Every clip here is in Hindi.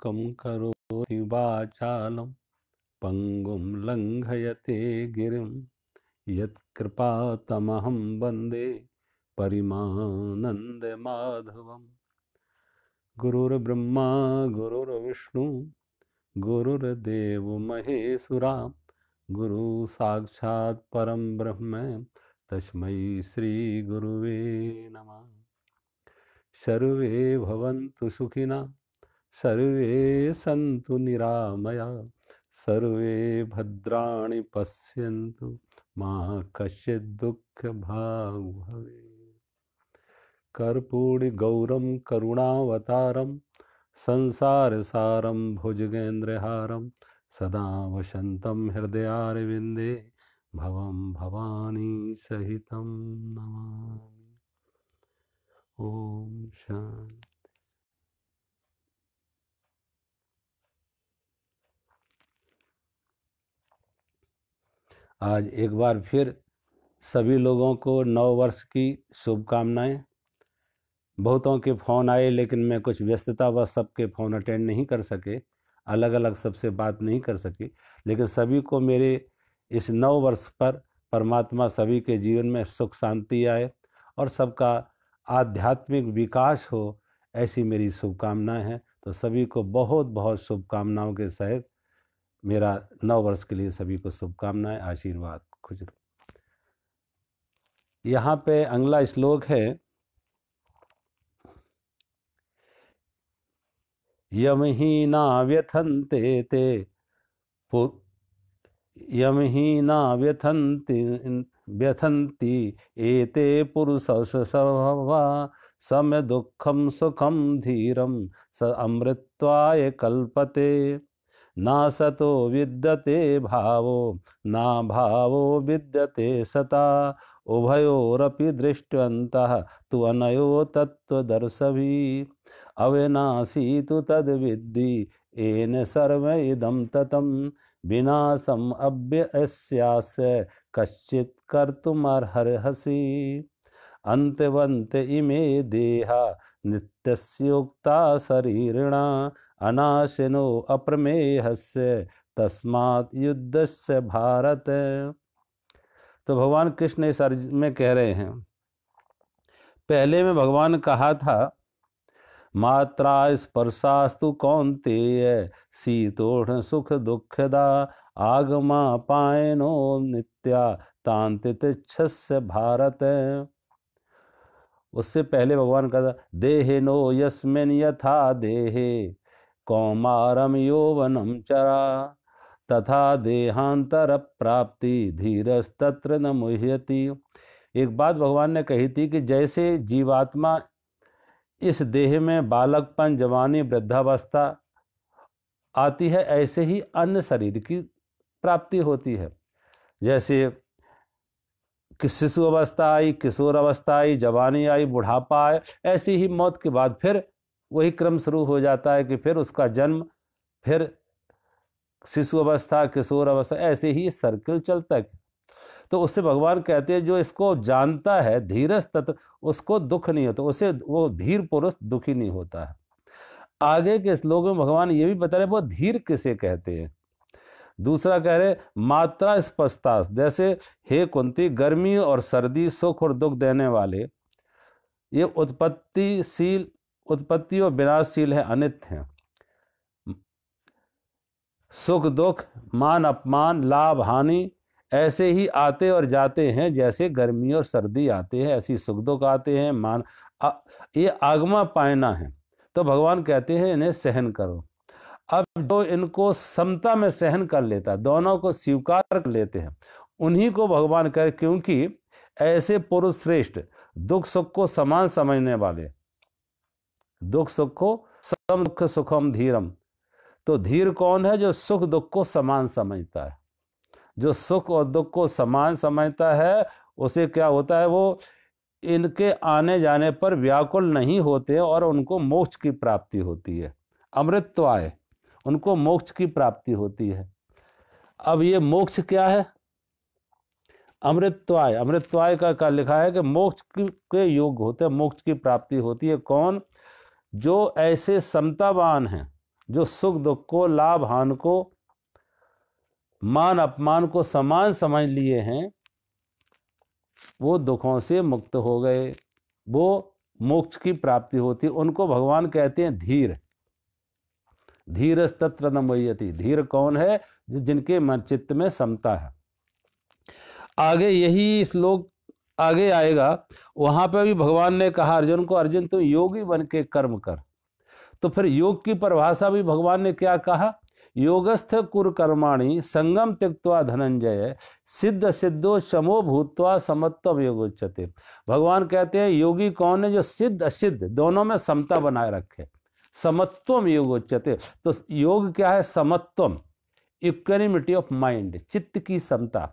मूकं करोति वाचालं पंगुं लंघयते गिरिं यत्कृपातमहं वन्दे परिमानन्दमाधवम्। गुरुर्ब्रह्मा गुरुर्विष्णु गुरुर्देवो महेश्वरा गुरु साक्षात् परम ब्रह्म तस्मै श्री गुरुवे नमः। सर्वे भवन्तु सुखिनः, सर्वे सन्तु निरामया, सर्वे भद्राणि पश्यन्तु मा कश्चित् दुःखभाग् भवेत्। कर्पूरि गौरं करुणावतारं संसारसारं भुजगेन्द्रहारं सदा वसन्तं हृदयारविन्दे भवं भवानी सहितं नमामि। ओम शांति। आज एक बार फिर सभी लोगों को नव वर्ष की शुभकामनाएं। बहुतों के फ़ोन आए लेकिन मैं कुछ व्यस्तता व सबके फ़ोन अटेंड नहीं कर सके, अलग अलग सबसे बात नहीं कर सकी, लेकिन सभी को मेरे इस नव वर्ष पर परमात्मा सभी के जीवन में सुख शांति आए और सबका आध्यात्मिक विकास हो, ऐसी मेरी शुभकामनाएं हैं। तो सभी को बहुत बहुत शुभकामनाओं के सहित मेरा नव वर्ष के लिए सभी को शुभकामनाएं, आशीर्वाद, खुश। यहाँ पे अगला श्लोक है, यमहीना व्यथन्ते ते यमहीना व्यथन्ति एते पुरुषस्वभावा सम दुःखं सुखं धीरं स अमृत्वाय कल्पते। ना सतो विद्यते भावो ना भावो विद्यते सता उभयोरपि दृष्टवन्तः तु अनयो तत्त्वदर्शिभिः। अविनाशी तु तद्विद्धि येन सर्वमिदं ततं विनाशम् अव्ययस्यास्य कश्चित् कर्तुमर्हसि। अन्त्यवन्त इमे देहा नित्यस्योक्ता शरीरिणा अनाशिनो अप्रमेयस्य तस्मात् युद्धस्य भारत। तो भगवान कृष्ण इस अर्ज में कह रहे हैं, पहले में भगवान कहा था मात्रा स्पर्शास्तु कौन्तेय शीतोष्ण सुख दुःखदा आगमा पायनो नित्या तान्तितिच्छस्य भारत। उससे पहले भगवान कहता देहिनो यस्मिन् यथा देहे कौमारम यौवनम चरा तथा देहांतर प्राप्ति धीरस्तत्र न मुह्यति। एक बात भगवान ने कही थी कि जैसे जीवात्मा इस देह में बालकपन, जवानी, वृद्धावस्था आती है, ऐसे ही अन्य शरीर की प्राप्ति होती है। जैसे कि शिशु अवस्था आई, किशोर अवस्था आई, जवानी आई, बुढ़ापा आए, ऐसी ही मौत के बाद फिर वही क्रम शुरू हो जाता है कि फिर उसका जन्म, फिर शिशु अवस्था, किशोर अवस्था, ऐसे ही सर्कल चलता है। तो उससे भगवान कहते हैं जो इसको जानता है धीरज तत्व, उसको दुख नहीं होता, उसे वो धीर पुरुष दुखी नहीं होता है। आगे के श्लोक में भगवान ये भी बता रहे वो धीर किसे कहते हैं। दूसरा कह रहे मात्रा स्पष्टता, जैसे हे कुंती गर्मी और सर्दी सुख और दुख देने वाले, ये उत्पत्ति और विनाशशील है, अनित्य है। सुख दुख, मान अपमान, लाभ हानि ऐसे ही आते और जाते हैं। जैसे गर्मी और सर्दी आते हैं ऐसी सुख दुख आते हैं। ये आगमा पायना है, तो भगवान कहते हैं इन्हें सहन करो। अब जो इनको समता में सहन कर लेता, दोनों को स्वीकार कर लेते हैं, उन्हीं को भगवान कहे, क्योंकि ऐसे पुरुष श्रेष्ठ दुख सुख को समान समझने वाले, दुख सुख को सम दुख सुखम धीरम। तो धीर कौन है? जो सुख दुख को समान समझता है। जो सुख और दुख को समान समझता है उसे क्या होता है, वो इनके आने जाने पर व्याकुल नहीं होते और उनको मोक्ष की प्राप्ति होती है। अमृतत्वाय, उनको मोक्ष की प्राप्ति होती है। अब ये मोक्ष क्या है? अमृतत्वाय, अमृतत्वाय का लिखा है कि मोक्ष के योग होते हैं, मोक्ष की प्राप्ति होती है। कौन? जो ऐसे समतावान हैं, जो सुख दुख को, लाभ हानि को, मान अपमान को समान समझ लिए हैं, वो दुखों से मुक्त हो गए, वो मोक्ष की प्राप्ति होती। उनको भगवान कहते हैं धीर। धीरस्तत्र न मुह्यति। धीर कौन है? जिनके मन चित्त में समता है। आगे यही श्लोक आगे आएगा, वहां पे भी भगवान ने कहा अर्जुन को, अर्जुन तुम योगी बन के कर्म कर। तो फिर योग की परिभाषा भी भगवान ने क्या कहा? योगस्थ कुर कर्माणि संगम त्यक्त्वा धनंजय सिद्ध सिद्धो शमो भूत्वा समत्वम योगोच्यते। भगवान कहते हैं योगी कौन है? जो सिद्ध असिद्ध दोनों में समता बनाए रखे। समत्वम योगोच्यते। तो योग क्या है? समत्वम, इक्वेनिमिटी ऑफ माइंड, चित्त की समता।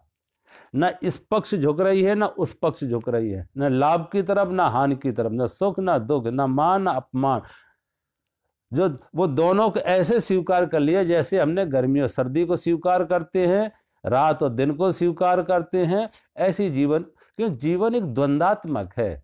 न इस पक्ष झुक रही है, न उस पक्ष झुक रही है, न लाभ की तरफ न हानि की तरफ, न सुख न दुख, न मान न अपमान। जो वो दोनों को ऐसे स्वीकार कर लिया जैसे हमने गर्मी और सर्दी को स्वीकार करते हैं, रात और दिन को स्वीकार करते हैं। ऐसी जीवन, क्यों? जीवन एक द्वंद्वात्मक है।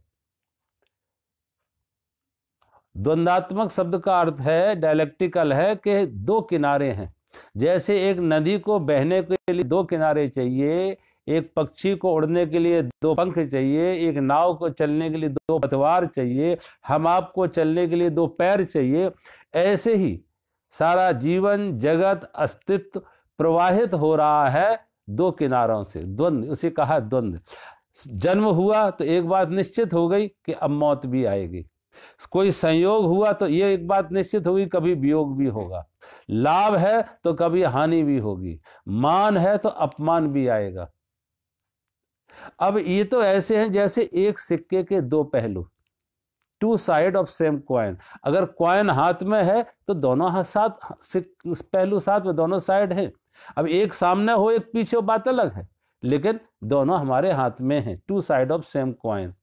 द्वंद्वात्मक शब्द का अर्थ है, डायलेक्टिकल है, कि दो किनारे हैं। जैसे एक नदी को बहने के लिए दो किनारे चाहिए, एक पक्षी को उड़ने के लिए दो पंख चाहिए, एक नाव को चलने के लिए दो पतवार चाहिए, हम आपको चलने के लिए दो पैर चाहिए। ऐसे ही सारा जीवन जगत अस्तित्व प्रवाहित हो रहा है दो किनारों से। द्वंद्व, उसे कहा द्वंद्व। जन्म हुआ तो एक बात निश्चित हो गई कि अब मौत भी आएगी। कोई संयोग हुआ तो ये एक बात निश्चित होगी, कभी वियोग भी होगा। लाभ है तो कभी हानि भी होगी, मान है तो अपमान भी आएगा। अब ये तो ऐसे हैं जैसे एक सिक्के के दो पहलू, two side of same coin. अगर कॉइन हाथ में है तो दोनों पहलू साथ में, दोनों साइड हैं। अब एक सामने हो एक पीछे हो, बात अलग है, लेकिन दोनों हमारे हाथ में हैं, two side of same coin.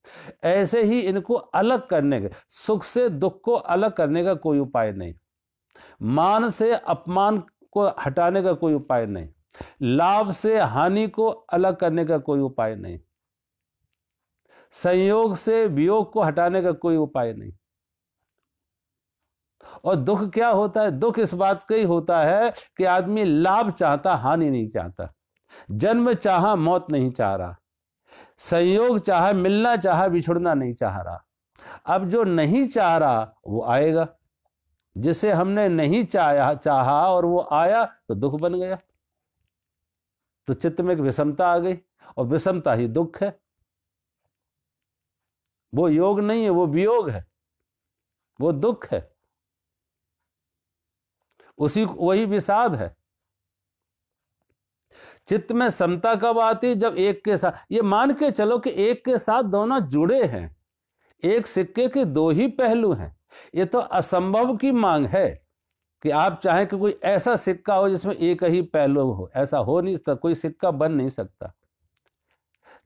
ऐसे ही इनको अलग करने के, सुख से दुख को अलग करने का कोई उपाय नहीं, मान से अपमान को हटाने का कोई उपाय नहीं, लाभ से हानि को अलग करने का कोई उपाय नहीं, संयोग से वियोग को हटाने का कोई उपाय नहीं। और दुख क्या होता है? दुख इस बात का ही होता है कि आदमी लाभ चाहता, हानि नहीं चाहता। जन्म चाहा, मौत नहीं चाह रहा। संयोग चाहा, मिलना चाहा, बिछुड़ना नहीं चाह रहा। अब जो नहीं चाह रहा वो आएगा। जिसे हमने नहीं चाहा और वो आया तो दुख बन गया। तो चित्त में एक विषमता आ गई, और विषमता ही दुख है। वो योग नहीं है, वो वियोग है, वो दुख है, वही विषाद है। चित्त में समता कब आती? जब एक के साथ, ये मान के चलो कि एक के साथ दोनों जुड़े हैं, एक सिक्के के दो ही पहलू हैं। ये तो असंभव की मांग है कि आप चाहें कि कोई ऐसा सिक्का हो जिसमें एक ही पहलू हो। ऐसा हो नहीं सकता, कोई सिक्का बन नहीं सकता।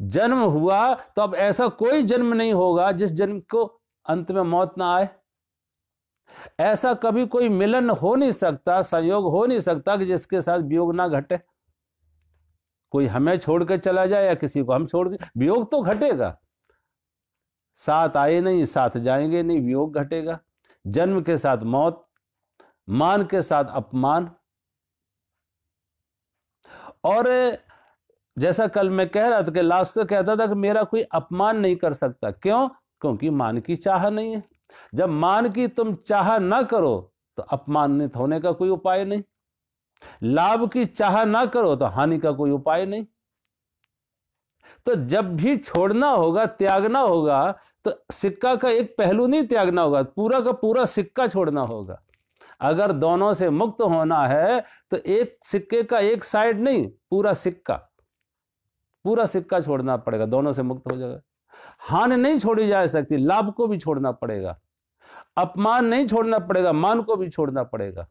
जन्म हुआ तो अब ऐसा कोई जन्म नहीं होगा जिस जन्म को अंत में मौत ना आए। ऐसा कभी कोई मिलन हो नहीं सकता, संयोग हो नहीं सकता कि जिसके साथ वियोग ना घटे। कोई हमें छोड़ के चला जाए या किसी को हम छोड़ के, वियोग तो घटेगा। साथ आए नहीं, साथ जाएंगे नहीं, वियोग घटेगा। जन्म के साथ मौत, मान के साथ अपमान। और जैसा कल मैं कह रहा था कि लास्ट से कहता था कि मेरा कोई अपमान नहीं कर सकता। क्यों? क्योंकि मान की चाह नहीं है। जब मान की तुम चाह ना करो तो अपमानित होने का कोई उपाय नहीं। लाभ की चाह ना करो तो हानि का कोई उपाय नहीं। तो जब भी छोड़ना होगा, त्यागना होगा, तो सिक्का का एक पहलू नहीं त्यागना होगा, पूरा का पूरा सिक्का छोड़ना होगा। अगर दोनों से मुक्त होना है तो एक सिक्के का एक साइड नहीं, पूरा सिक्का छोड़ना पड़ेगा, दोनों से मुक्त हो जाएगा। हानि नहीं छोड़ी जा सकती, लाभ को भी छोड़ना पड़ेगा। अपमान नहीं छोड़ना पड़ेगा, मान को भी छोड़ना पड़ेगा।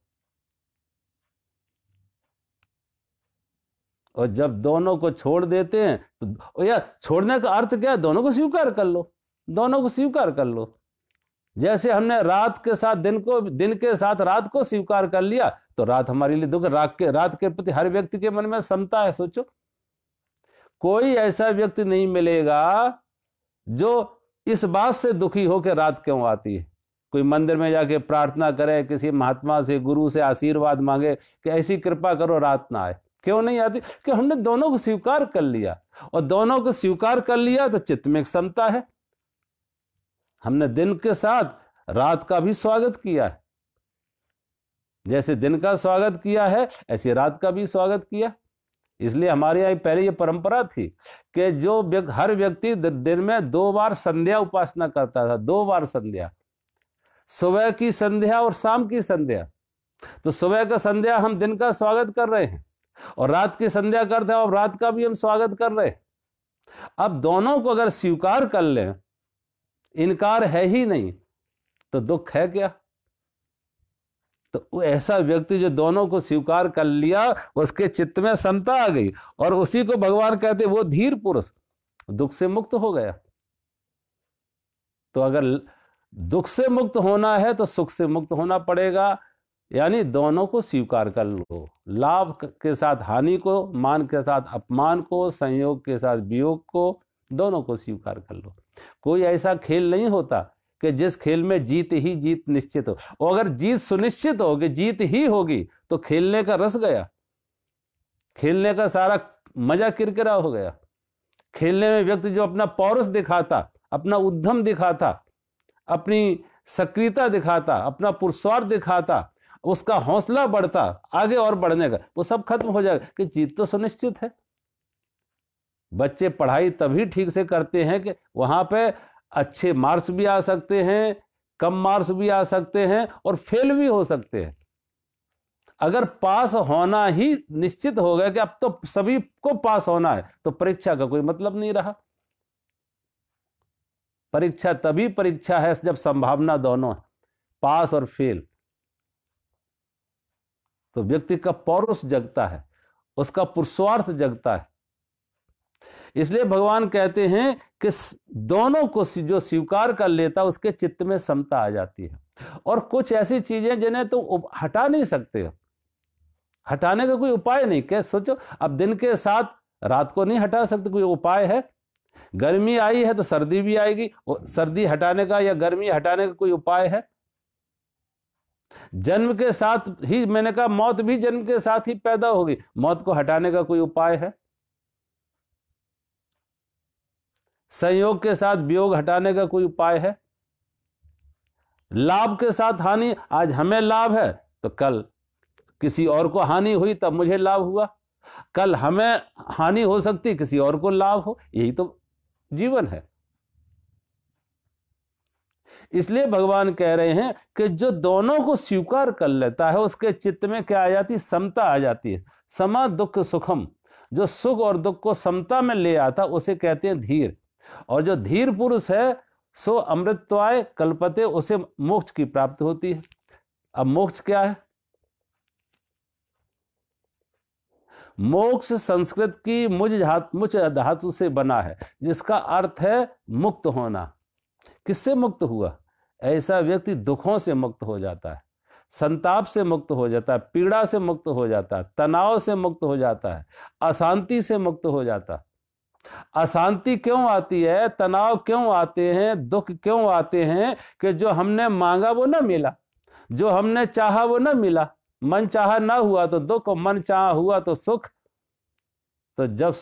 और जब दोनों को छोड़ देते हैं तो यार, छोड़ने का अर्थ क्या है? दोनों को स्वीकार कर लो, दोनों को स्वीकार कर लो। जैसे हमने रात के साथ दिन को, दिन के साथ रात को स्वीकार कर लिया तो रात हमारे लिए दुख। रात के प्रति हर व्यक्ति के मन में समता है। सोचो, कोई ऐसा व्यक्ति नहीं मिलेगा जो इस बात से दुखी हो कि रात क्यों आती है। कोई मंदिर में जाके प्रार्थना करे, किसी महात्मा से, गुरु से आशीर्वाद मांगे कि ऐसी कृपा करो रात ना आए। क्यों नहीं आती? कि हमने दोनों को स्वीकार कर लिया, और दोनों को स्वीकार कर लिया तो चित्त में एक समता है। हमने दिन के साथ रात का भी स्वागत किया है, जैसे दिन का स्वागत किया है ऐसे रात का भी स्वागत किया। इसलिए हमारे यहाँ पहले ये परंपरा थी कि हर व्यक्ति दिन में 2 बार संध्या उपासना करता था, 2 बार संध्या, सुबह की संध्या और शाम की संध्या। तो सुबह का संध्या हम दिन का स्वागत कर रहे हैं, और रात की संध्या करते हैं और रात का भी हम स्वागत कर रहे हैं। अब दोनों को अगर स्वीकार कर लें, इनकार है ही नहीं, तो दुख है क्या? तो ऐसा व्यक्ति जो दोनों को स्वीकार कर लिया, उसके चित्त में समता आ गई, और उसी को भगवान कहते वो धीर पुरुष दुख से मुक्त हो गया। तो अगर दुख से मुक्त होना है तो सुख से मुक्त होना पड़ेगा, यानी दोनों को स्वीकार कर लो। लाभ के साथ हानि को, मान के साथ अपमान को, संयोग के साथ वियोग को, दोनों को स्वीकार कर लो। कोई ऐसा खेल नहीं होता कि जिस खेल में जीत ही जीत निश्चित हो, और अगर जीत सुनिश्चित हो कि जीत ही होगी तो खेलने का रस गया, खेलने का सारा मजा किरकिरा हो गया। खेलने में व्यक्ति जो अपना पौरुष दिखाता, अपना उद्यम दिखाता, अपनी सक्रियता दिखाता, अपना पुरुषार्थ दिखाता, उसका हौसला बढ़ता आगे और बढ़ने का, वो सब खत्म हो जाएगा कि जीत तो सुनिश्चित है। बच्चे पढ़ाई तभी ठीक से करते हैं कि वहां पे अच्छे मार्क्स भी आ सकते हैं, कम मार्क्स भी आ सकते हैं, और फेल भी हो सकते हैं। अगर पास होना ही निश्चित हो गया कि अब तो सभी को पास होना है, तो परीक्षा का कोई मतलब नहीं रहा। परीक्षा तभी परीक्षा है जब संभावना दोनों है, पास और फेल। तो व्यक्ति का पौरुष जगता है, उसका पुरुषार्थ जगता है। इसलिए भगवान कहते हैं कि दोनों को जो स्वीकार कर लेता उसके चित्त में समता आ जाती है। और कुछ ऐसी चीजें जिन्हें तो हटा नहीं सकते, हटाने का कोई उपाय नहीं। कैसे सोचो, अब दिन के साथ रात को नहीं हटा सकते, कोई उपाय है? गर्मी आई है तो सर्दी भी आएगी, सर्दी हटाने का या गर्मी हटाने का कोई उपाय है? जन्म के साथ ही, मैंने कहा मौत भी जन्म के साथ ही पैदा होगी, मौत को हटाने का कोई उपाय है? संयोग के साथ वियोग हटाने का कोई उपाय है? लाभ के साथ हानि, आज हमें लाभ है तो कल किसी और को हानि हुई तब मुझे लाभ हुआ, कल हमें हानि हो सकती किसी और को लाभ हो, यही तो जीवन है। इसलिए भगवान कह रहे हैं कि जो दोनों को स्वीकार कर लेता है उसके चित्त में क्या आ जाती है? समता आ जाती है। समा दुख सुखम, जो सुख और दुख को समता में ले आता उसे कहते हैं धीर। और जो धीर पुरुष है सो अमृतत्वाय कल्पते, उसे मोक्ष की प्राप्ति होती है। अब मोक्ष क्या है? मोक्ष संस्कृत की मुझ धातु से बना है, जिसका अर्थ है मुक्त होना। किससे मुक्त हुआ? ऐसा व्यक्ति दुखों से मुक्त हो जाता है, संताप से मुक्त हो जाता है, पीड़ा से मुक्त हो जाता है, तनाव से मुक्त हो जाता है, अशांति से मुक्त हो जाता है। अशांति क्यों आती है, तनाव क्यों आते हैं, दुख क्यों आते हैं? कि जो हमने मांगा वो ना मिला, जो हमने चाहा वो ना मिला। मन चाहा ना हुआ तो दुख, और मन चाहा हुआ तो सुख। तो जब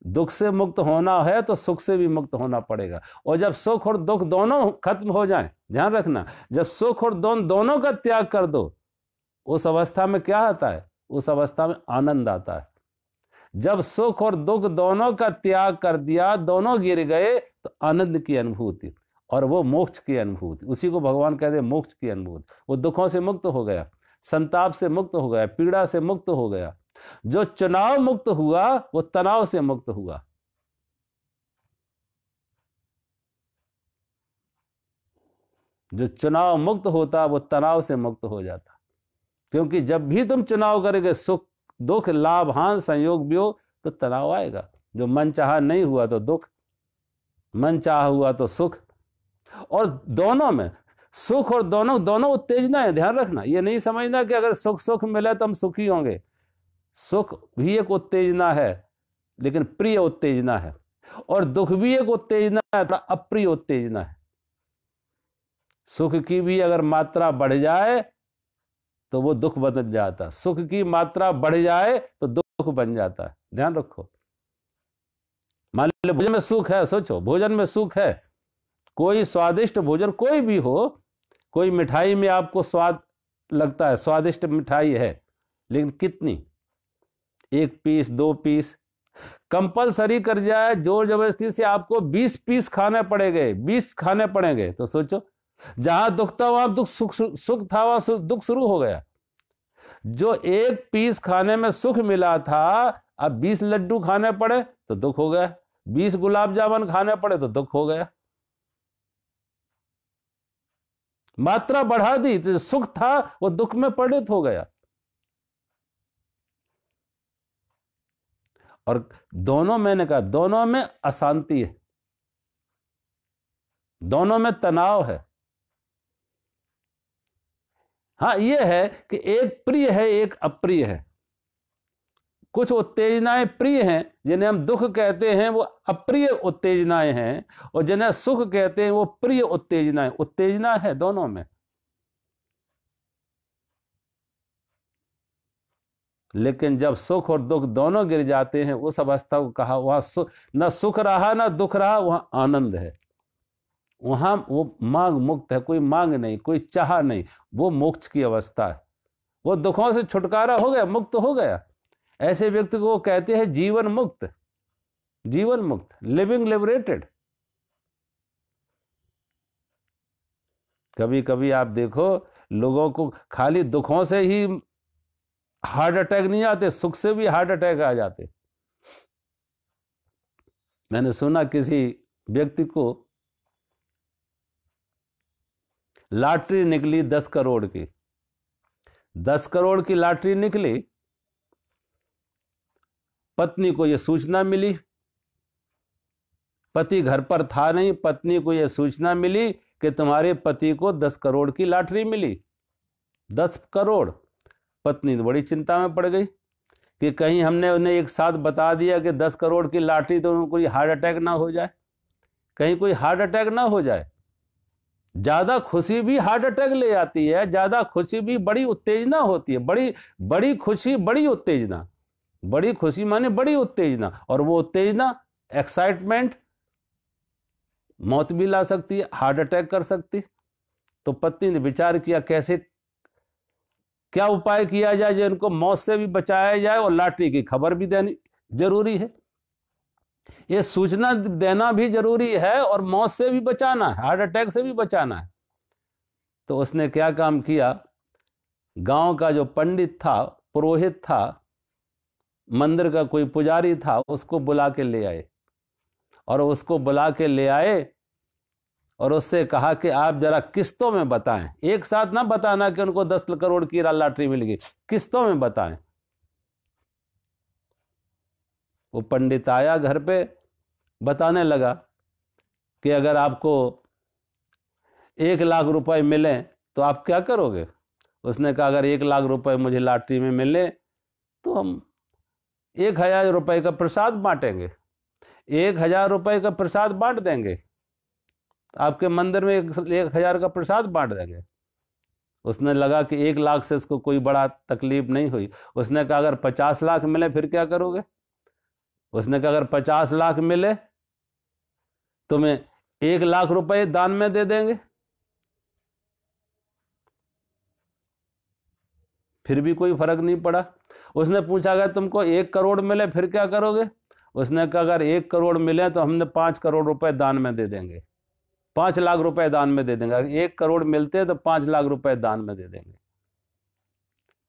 दुख से मुक्त होना है तो सुख से भी मुक्त होना पड़ेगा। और जब सुख और दुख दोनों खत्म हो जाएं, ध्यान रखना, जब सुख और दोनों का त्याग कर दो, उस अवस्था में क्या आता है? उस अवस्था में आनंद आता है। जब सुख और दुख दोनों का त्याग कर दिया, दोनों गिर गए, तो आनंद की अनुभूति, और वो मोक्ष की अनुभूति, उसी को भगवान कहते हैं मोक्ष की अनुभूति। वो दुखों से मुक्त हो गया, संताप से मुक्त हो गया, पीड़ा से मुक्त हो गया। जो चुनाव मुक्त हुआ वो तनाव से मुक्त हुआ। जो चुनाव मुक्त होता वो तनाव से मुक्त हो जाता। क्योंकि जब भी तुम चुनाव करोगे, सुख दुख लाभ हानि संयोग वियोग, तो तनाव आएगा। जो मन चाहा नहीं हुआ तो दुख, मन चाहा हुआ तो सुख। और दोनों में सुख और दोनों उत्तेजना है। ध्यान रखना, ये नहीं समझना कि अगर सुख मिले तो हम सुखी होंगे। सुख भी एक उत्तेजना है, लेकिन प्रिय उत्तेजना है, और दुख भी एक उत्तेजना है, अप्रिय उत्तेजना है। सुख की भी अगर मात्रा बढ़ जाए तो वो दुख बन जाता है, सुख की मात्रा बढ़ जाए तो दुख बन जाता है। ध्यान रखो। मान लो भोजन में सुख है, सोचो भोजन में सुख है, कोई स्वादिष्ट भोजन कोई भी हो, कोई मिठाई में आपको स्वाद लगता है, स्वादिष्ट मिठाई है, लेकिन कितनी, 1 पीस 2 पीस, कंपलसरी कर जाए जोर जबरदस्ती से आपको 20 पीस खाने पड़ेंगे, 20 खाने पड़ेंगे, तो सोचो जहां दुख था वहां दुख, सुख था वहां दुख शुरू हो गया। जो 1 पीस खाने में सुख मिला था, अब 20 लड्डू खाने पड़े तो दुख हो गया, 20 गुलाब जामुन खाने पड़े तो दुख हो गया। मात्रा बढ़ा दी तो सुख था वो दुख में परिणत हो गया। और दोनों, मैंने कहा दोनों में अशांति है, दोनों में तनाव है। हाँ ये है कि एक प्रिय है एक अप्रिय है। कुछ उत्तेजनाएं प्रिय हैं जिन्हें हम दुख कहते हैं, वो अप्रिय उत्तेजनाएं हैं, और जिन्हें सुख कहते हैं वो प्रिय उत्तेजनाएं। उत्तेजना है दोनों में। लेकिन जब सुख और दुख दोनों गिर जाते हैं, उस अवस्था को कहा वहां न सुख रहा न दुख रहा, वहां आनंद है, वहां वो मांग मुक्त है, कोई मांग नहीं, कोई चाह नहीं, वो मोक्ष की अवस्था है। वो दुखों से छुटकारा हो गया, मुक्त हो गया। ऐसे व्यक्ति को कहते हैं जीवन मुक्त, जीवन मुक्त, लिविंग लिबरेटेड। कभी कभी आप देखो लोगों को खाली दुखों से ही हार्ट अटैक नहीं आते, सुख से भी हार्ट अटैक आ जाते। मैंने सुना किसी व्यक्ति को लॉटरी निकली 10 करोड़ की, 10 करोड़ की लॉटरी निकली, पत्नी को यह सूचना मिली, पति घर पर था नहीं, पत्नी को यह सूचना मिली कि तुम्हारे पति को 10 करोड़ की लॉटरी मिली। 10 करोड़। पत्नी तो बड़ी चिंता में पड़ गई कि कहीं हमने उन्हें एक साथ बता दिया कि 10 करोड़ की लॉटरी, तो उनको हार्ट अटैक ना हो जाए, कहीं कोई हार्ट अटैक ना हो जाए। ज्यादा खुशी भी हार्ट अटैक ले आती है, ज्यादा खुशी भी बड़ी उत्तेजना होती है, बड़ी बड़ी खुशी बड़ी उत्तेजना, बड़ी खुशी माने बड़ी उत्तेजना, और वो उत्तेजना एक्साइटमेंट मौत भी ला सकती है, हार्ट अटैक कर सकती। तो पत्नी ने विचार किया कैसे, क्या उपाय किया जाए जो इनको मौत से भी बचाया जाए, और लॉटरी की खबर भी देनी जरूरी है, ये सूचना देना भी जरूरी है, और मौत से भी बचाना है, हार्ट अटैक से भी बचाना है। तो उसने क्या काम किया, गांव का जो पंडित था, पुरोहित था, मंदिर का कोई पुजारी था, उसको बुला के ले आए, और उसको बुला के ले आए और उससे कहा कि आप जरा किस्तों में बताएं, एक साथ ना बताना कि उनको 10 करोड़ की लॉटरी मिल गई, किस्तों में बताएं। वो पंडित आया घर पे, बताने लगा कि अगर आपको 1 लाख रुपए मिले तो आप क्या करोगे। उसने कहा अगर 1 लाख रुपए मुझे लॉटरी में मिले तो हम 1000 रुपए का प्रसाद बांटेंगे, 1000 रुपए का प्रसाद बांट देंगे, आपके मंदिर में 1000 का प्रसाद बांट देंगे। उसने लगा कि 1 लाख से इसको कोई बड़ा तकलीफ नहीं हुई। उसने कहा अगर 50 लाख मिले फिर क्या करोगे। उसने कहा अगर 50 लाख मिले तो मैं 1 लाख रुपए दान में दे देंगे। फिर भी कोई फर्क नहीं पड़ा। उसने पूछा अगर तुमको 1 करोड़ मिले फिर क्या करोगे। उसने कहा अगर 1 करोड़ मिले तो हमने 5 करोड़ रुपए दान में दे देंगे, 5 लाख रुपए दान में दे देंगे। अगर 1 करोड़ मिलते तो 5 लाख रुपए दान में दे देंगे,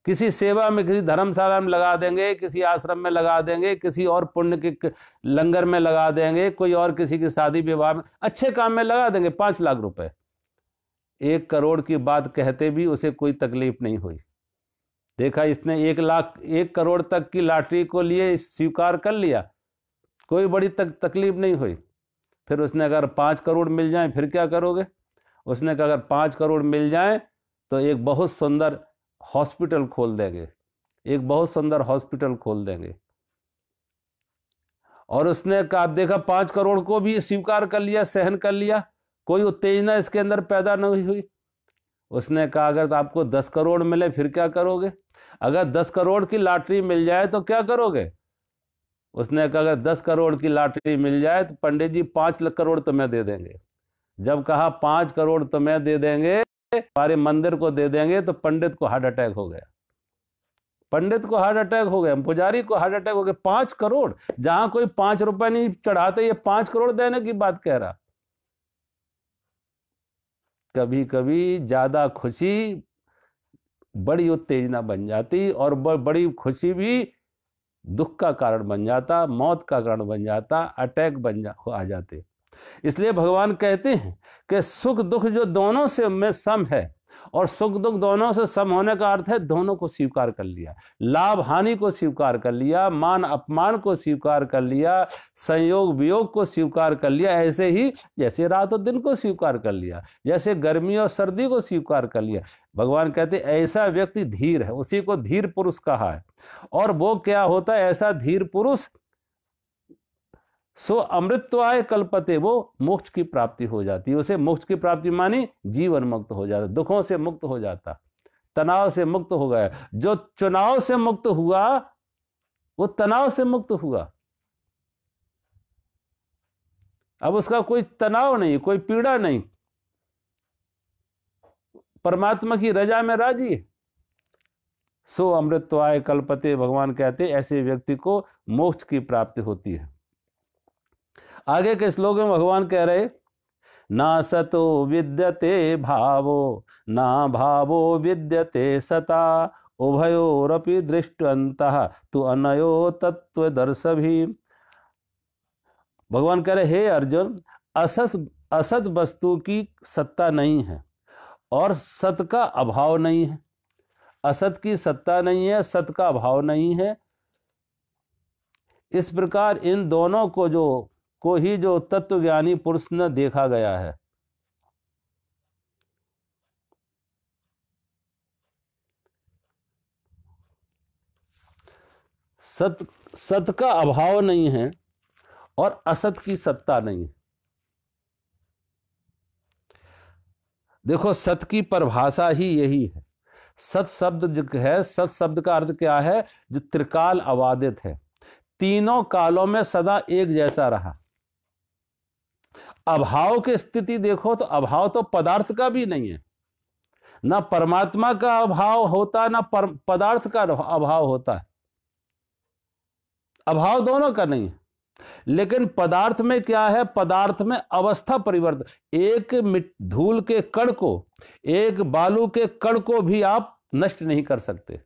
किसी सेवा में, किसी धर्मशाला में लगा देंगे, किसी आश्रम में लगा देंगे, किसी और पुण्य के लंगर में लगा देंगे, कोई और किसी की शादी विवाह में अच्छे काम में लगा देंगे 5 लाख रुपए। 1 करोड़ की बात कहते भी उसे कोई तकलीफ नहीं हुई। देखा, इसने 1 करोड़ तक की लॉटरी को लिए स्वीकार कर लिया, कोई बड़ी तकलीफ नहीं हुई। फिर उसने अगर 5 करोड़ मिल जाए फिर क्या करोगे। उसने कहा अगर 5 करोड़ मिल जाए तो एक बहुत सुंदर हॉस्पिटल खोल देंगे, एक बहुत सुंदर हॉस्पिटल खोल देंगे। और उसने कहा देखा 5 करोड़ को भी स्वीकार कर लिया, सहन कर लिया, कोई उत्तेजना इसके अंदर पैदा नहीं हुई। उसने कहा अगर आपको 10 करोड़ मिले फिर क्या करोगे? अगर 10 करोड़ की लॉटरी मिल जाए तो क्या करोगे? उसने कहा अगर 10 करोड़ की लॉटरी मिल जाए तो पंडित जी 5 लाख करोड़ तुम्हें दे देंगे। जब कहा 5 करोड़ तुम्हें दे देंगे, हमारे मंदिर को दे देंगे, तो पंडित को हार्ट अटैक हो गया। पंडित को हार्ट अटैक हो गया, पुजारी को हार्ट अटैक हो गया। 5 करोड़, जहां कोई 5 रुपए नहीं चढ़ाते, ये 5 करोड़ देने की बात कह रहा। कभी कभी ज्यादा खुशी बड़ी उत्तेजना बन जाती, और बड़ी खुशी भी दुख का कारण बन जाता, मौत का कारण बन जाता, अटैक आ जाते। इसलिए भगवान कहते हैं कि सुख दुख जो दोनों से में सम है, और सुख दुख दोनों से सम होने का अर्थ है दोनों को स्वीकार कर लिया, लाभ हानि को स्वीकार कर लिया, मान अपमान को स्वीकार कर लिया, संयोग वियोग को स्वीकार कर लिया। ऐसे ही जैसे रात और दिन को स्वीकार कर लिया, जैसे गर्मी और सर्दी को स्वीकार कर लिया। भगवान कहते ऐसा व्यक्ति धीर है, उसी को धीर पुरुष कहा है। और वो क्या होता है ऐसा धीर पुरुष? सो अमृतत्वाय कल्पते, वो मोक्ष की प्राप्ति हो जाती है। उसे मोक्ष की प्राप्ति मानी जीवन मुक्त हो जाता, दुखों से मुक्त हो जाता, तनाव से मुक्त हो गया। जो चुनाव से मुक्त हुआ वो तनाव से मुक्त हुआ। अब उसका कोई तनाव नहीं, कोई पीड़ा नहीं, परमात्मा की रजा में राजी है। सो अमृतत्वाय कल्पते, भगवान कहते ऐसे व्यक्ति को मोक्ष की प्राप्ति होती है। आगे के श्लोक में भगवान कह रहे ना सतो विद्यते भावो ना भावो विद्यते सता उभयोरपि दृष्टवन्तः तु अनयो तत्त्वदर्शिभिः। भगवान कह रहे हे अर्जुन, असत वस्तु की सत्ता नहीं है और सत का अभाव नहीं है। असत की सत्ता नहीं है, सत का अभाव नहीं है। इस प्रकार इन दोनों को ही जो तत्वज्ञानी पुरुष ने देखा गया है। सत का अभाव नहीं है और असत की सत्ता नहीं है। देखो सत की परिभाषा ही यही है। सत शब्द जो है, सत शब्द का अर्थ क्या है? जो त्रिकाल अबाधित है, तीनों कालों में सदा एक जैसा रहा। अभाव की स्थिति देखो तो अभाव तो पदार्थ का भी नहीं है, ना परमात्मा का अभाव होता, ना पदार्थ का अभाव होता है। अभाव दोनों का नहीं है। लेकिन पदार्थ में क्या है? पदार्थ में अवस्था परिवर्तन। एक धूल के कण को, एक बालू के कण को भी आप नष्ट नहीं कर सकते,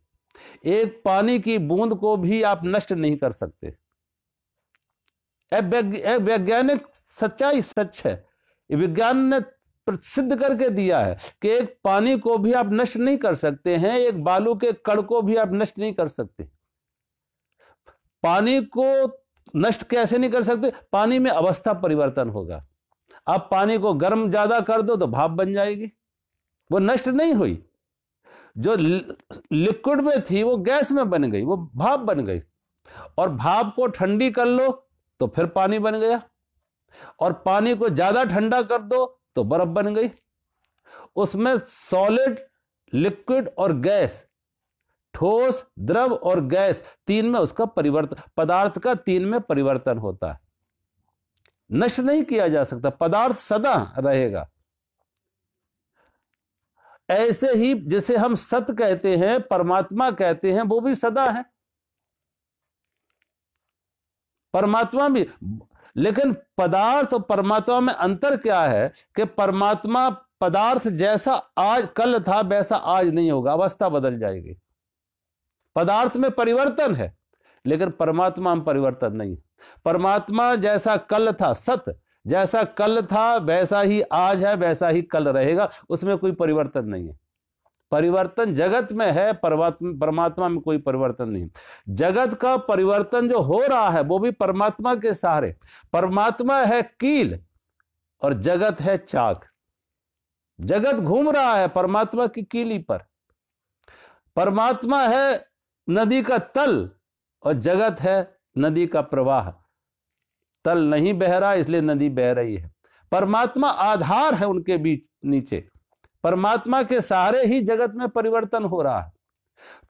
एक पानी की बूंद को भी आप नष्ट नहीं कर सकते। वैज्ञानिक सच्चाई सच है। विज्ञान ने सिद्ध करके दिया है कि एक पानी को भी आप नष्ट नहीं कर सकते हैं, एक बालू के कण को भी आप नष्ट नहीं कर सकते। पानी को नष्ट कैसे नहीं कर सकते? पानी में अवस्था परिवर्तन होगा। आप पानी को गर्म ज्यादा कर दो तो भाप बन जाएगी, वो नष्ट नहीं हुई। जो लिक्विड में थी वो गैस में बन गई, वो भाप बन गई। और भाप को ठंडी कर लो तो फिर पानी बन गया, और पानी को ज्यादा ठंडा कर दो तो बर्फ बन गई। उसमें सॉलिड, लिक्विड और गैस, ठोस, द्रव और गैस, तीन में उसका परिवर्तन, पदार्थ का तीन में परिवर्तन होता है। नष्ट नहीं किया जा सकता, पदार्थ सदा रहेगा। ऐसे ही जिसे हम सत्य कहते हैं, परमात्मा कहते हैं, वो भी सदा है, परमात्मा भी। लेकिन पदार्थ और परमात्मा में अंतर क्या है कि परमात्मा पदार्थ जैसा आज कल था वैसा आज नहीं होगा, अवस्था बदल जाएगी। पदार्थ में परिवर्तन है लेकिन परमात्मा में परिवर्तन नहीं। परमात्मा जैसा कल था, सत्य जैसा कल था वैसा ही आज है, वैसा ही कल रहेगा, उसमें कोई परिवर्तन नहीं है। परिवर्तन जगत में है, परमात्मा में कोई परिवर्तन नहीं। जगत का परिवर्तन जो हो रहा है वो भी परमात्मा के सहारे। परमात्मा है कील और जगत है चाक। जगत घूम रहा है परमात्मा की कीली पर। परमात्मा है नदी का तल और जगत है नदी का प्रवाह। तल नहीं बह रहा इसलिए नदी बह रही है। परमात्मा आधार है उनके बीच नीचे, परमात्मा के सहारे ही जगत में परिवर्तन हो रहा है।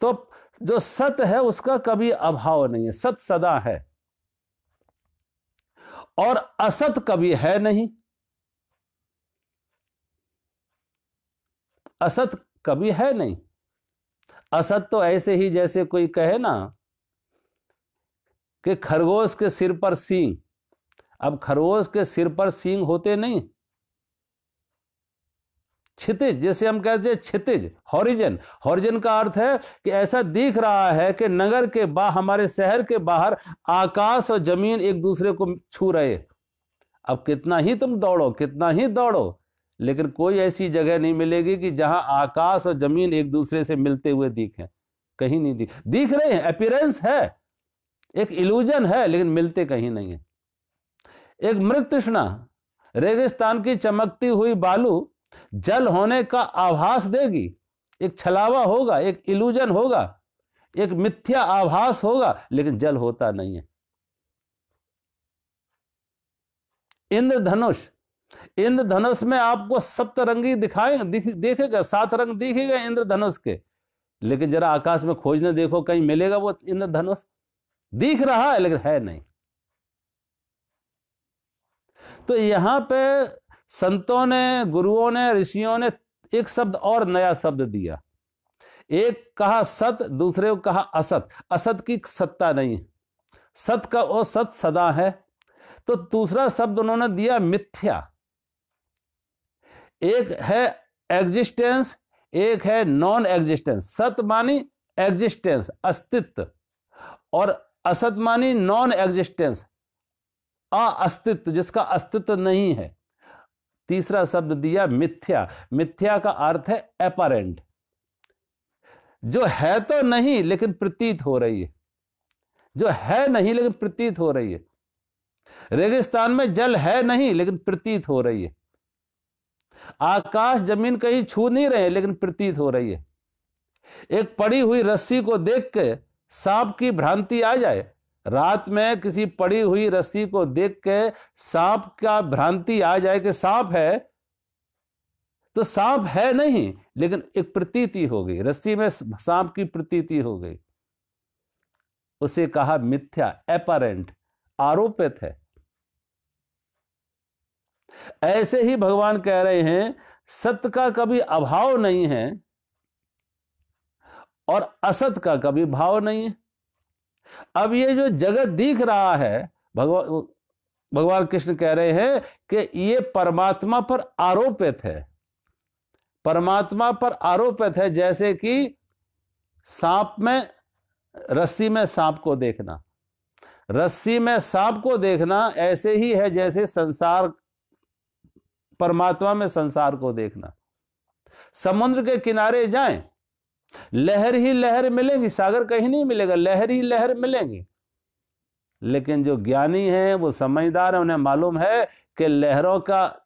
तो जो सत है उसका कभी अभाव नहीं है, सत सदा है, और असत कभी है नहीं, असत कभी है नहीं। असत तो ऐसे ही जैसे कोई कहे ना कि खरगोश के सिर पर सींग, अब खरगोश के सिर पर सींग होते नहीं, क्षितिज, जैसे हम कहते हैं क्षितिज, हॉरिजन, हॉरिजन का अर्थ है कि ऐसा दिख रहा है कि नगर के बाहर, हमारे शहर के बाहर आकाश और जमीन एक दूसरे को छू रहे। अब कितना ही तुम दौड़ो, कितना ही दौड़ो, लेकिन कोई ऐसी जगह नहीं मिलेगी कि जहां आकाश और जमीन एक दूसरे से मिलते हुए दिखें, कहीं नहीं दिख रहे हैं, अपीयरेंस है, एक इल्यूजन है, लेकिन मिलते कहीं नहीं है। एक मृग तृष्णा, रेगिस्तान की चमकती हुई बालू जल होने का आभास देगी, एक छलावा होगा, एक इल्यूजन होगा, एक मिथ्या आभास होगा, लेकिन जल होता नहीं है। इंद्रधनुष, इंद्रधनुष में आपको सप्तरंगी देखेगा, 7 रंग दिखेगा इंद्रधनुष के, लेकिन जरा आकाश में खोजने देखो, कहीं मिलेगा वो इंद्रधनुष? दिख रहा है लेकिन है नहीं। तो यहां पे संतों ने, गुरुओं ने, ऋषियों ने एक शब्द और नया शब्द दिया, एक कहा सत, दूसरे को कहा असत। असत की सत्ता नहीं है, सत का वो सत सदा है। तो दूसरा शब्द उन्होंने दिया मिथ्या। एक है एग्जिस्टेंस, एक है नॉन एग्जिस्टेंस। सत मानी एग्जिस्टेंस, अस्तित्व, और असत मानी नॉन एग्जिस्टेंस, अस्तित्व, जिसका अस्तित्व नहीं है। तीसरा शब्द दिया मिथ्या। मिथ्या का अर्थ है अपरेंट, जो है तो नहीं लेकिन प्रतीत हो रही है, जो है नहीं लेकिन प्रतीत हो रही है। रेगिस्तान में जल है नहीं लेकिन प्रतीत हो रही है, आकाश जमीन कहीं छू नहीं रहे लेकिन प्रतीत हो रही है। एक पड़ी हुई रस्सी को देख के सांप की भ्रांति आ जाए, रात में किसी पड़ी हुई रस्सी को देख के सांप का भ्रांति आ जाए कि सांप है, तो सांप है नहीं लेकिन एक प्रतीति हो गई, रस्सी में सांप की प्रतीति हो गई, उसे कहा मिथ्या, अपरेंट, आरोपित है। ऐसे ही भगवान कह रहे हैं सत्य का कभी अभाव नहीं है और असत का कभी भाव नहीं है। अब ये जो जगत दिख रहा है, भगवान कृष्ण कह रहे हैं कि ये परमात्मा पर आरोपित है, परमात्मा पर आरोपित है। जैसे कि सांप में, रस्सी में सांप को देखना, रस्सी में सांप को देखना ऐसे ही है जैसे संसार, परमात्मा में संसार को देखना। समुद्र के किनारे जाएं, लहर ही लहर मिलेंगी, सागर कहीं नहीं मिलेगा, लहर ही लहर मिलेंगी। लेकिन जो ज्ञानी हैं, वो समझदार है, उन्हें मालूम है कि लहरों का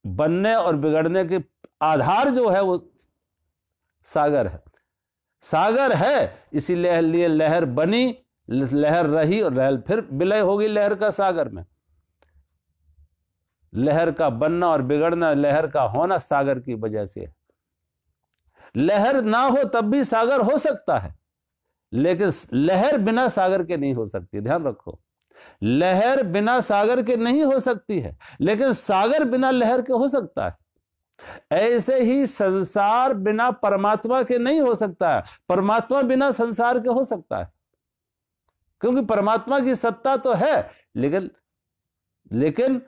बनने और बिगड़ने के आधार जो है वो सागर है। सागर है इसीलिए लहर बनी, लहर रही और लहर फिर विलय होगी लहर का सागर में। लहर का बनना और बिगड़ना, लहर का होना सागर की वजह से है। लहर ना हो तब भी सागर हो सकता है, लेकिन लहर बिना सागर के नहीं हो सकती। ध्यान रखो, लहर बिना सागर के नहीं हो सकती है, लेकिन सागर बिना लहर के हो सकता है। ऐसे ही संसार बिना परमात्मा के नहीं हो सकता है, परमात्मा बिना संसार के हो सकता है, क्योंकि परमात्मा की सत्ता तो है, लेकिन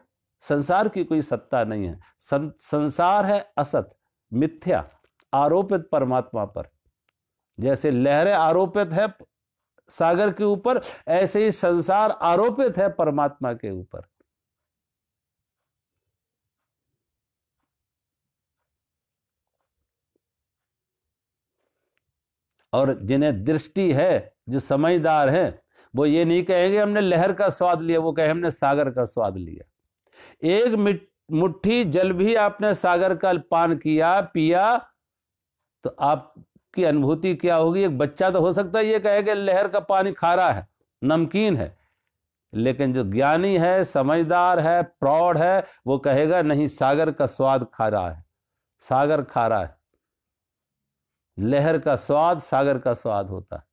संसार की कोई सत्ता नहीं है। संसार है असत, मिथ्या, आरोपित परमात्मा पर। जैसे लहरें आरोपित है सागर के ऊपर, ऐसे ही संसार आरोपित है परमात्मा के ऊपर। और जिन्हें दृष्टि है, जो समझदार हैं, वो ये नहीं कहेंगे हमने लहर का स्वाद लिया, वो कहे हमने सागर का स्वाद लिया। एक मुट्ठी जल भी आपने सागर का पान किया, पिया, तो आपकी अनुभूति क्या होगी? एक बच्चा तो हो सकता है ये कहे कि लहर का पानी खारा है, नमकीन है, लेकिन जो ज्ञानी है, समझदार है, प्रौढ़ है, वो कहेगा नहीं, सागर का स्वाद खा रहा है, सागर खा रहा है। लहर का स्वाद सागर का स्वाद होता है।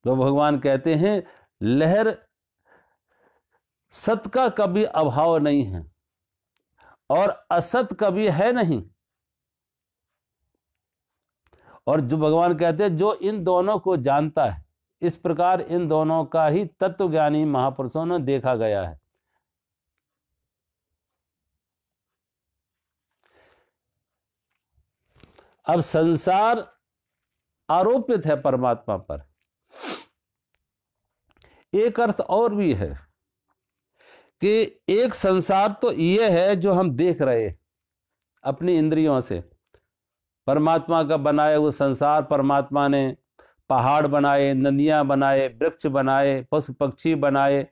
तो भगवान कहते हैं लहर, सत का कभी अभाव नहीं है और असत कभी है नहीं। और जो भगवान कहते हैं जो इन दोनों को जानता है, इस प्रकार इन दोनों का ही तत्वज्ञानी महापुरुषों ने देखा गया है। अब संसार आरोपित है परमात्मा पर। एक अर्थ और भी है कि एक संसार तो यह है जो हम देख रहे हैं अपनी इंद्रियों से। परमात्मा का बनाया हुआ संसार, परमात्मा ने पहाड़ बनाए, नदियां बनाए, वृक्ष बनाए, पशु पक्षी बनाए,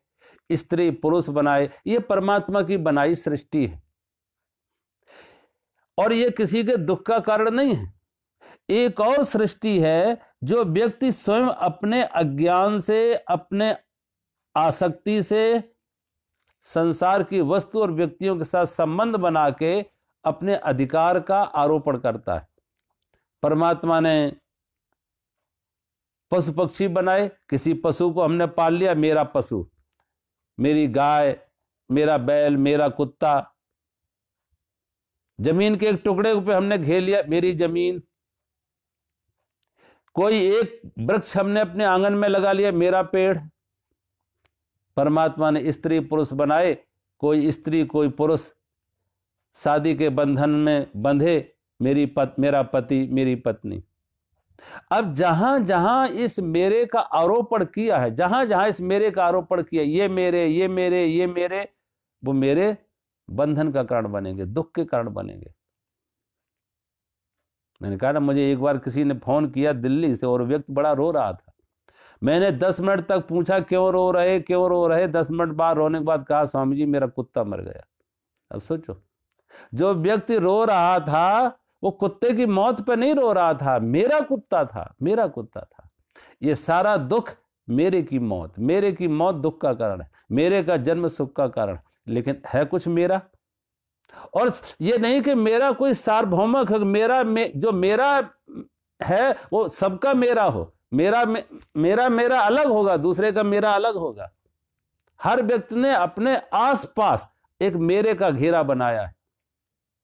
स्त्री पुरुष बनाए, ये परमात्मा की बनाई सृष्टि है। और ये किसी के दुख का कारण नहीं है। एक और सृष्टि है जो व्यक्ति स्वयं अपने अज्ञान से, अपने आसक्ति से संसार की वस्तु और व्यक्तियों के साथ संबंध बना के अपने अधिकार का आरोपण करता है। परमात्मा ने पशु पक्षी बनाए, किसी पशु को हमने पाल लिया, मेरा पशु, मेरी गाय, मेरा बैल, मेरा कुत्ता। जमीन के एक टुकड़े पे हमने घेर लिया, मेरी जमीन। कोई एक वृक्ष हमने अपने आंगन में लगा लिया, मेरा पेड़। परमात्मा ने स्त्री पुरुष बनाए, कोई स्त्री कोई पुरुष शादी के बंधन में बंधे, मेरा पति, मेरी पत्नी। अब जहां जहां इस मेरे का आरोपण किया है, जहां जहां इस मेरे का आरोपण किया, ये मेरे, ये मेरे, ये मेरे, वो मेरे बंधन का कारण बनेंगे, दुख के कारण बनेंगे। मैंने कहा ना, मुझे एक बार किसी ने फोन किया दिल्ली से और व्यक्ति बड़ा रो रहा था। मैंने 10 मिनट तक पूछा क्यों रो रहे, क्यों रो रहे। 10 मिनट बाद रोने के बाद कहा, स्वामी जी मेरा कुत्ता मर गया। अब सोचो, जो व्यक्ति रो रहा था वो कुत्ते की मौत पे नहीं रो रहा था, मेरा कुत्ता था, मेरा कुत्ता था। ये सारा दुख मेरे की मौत दुख का कारण है, मेरे का जन्म सुख का कारण। लेकिन है कुछ मेरा। और ये नहीं कि मेरा कोई सार्वभौमिक है, जो मेरा है वो सबका मेरा हो। मेरा अलग होगा, दूसरे का मेरा अलग होगा। हर व्यक्ति ने अपने आसपास एक मेरे का घेरा बनाया है,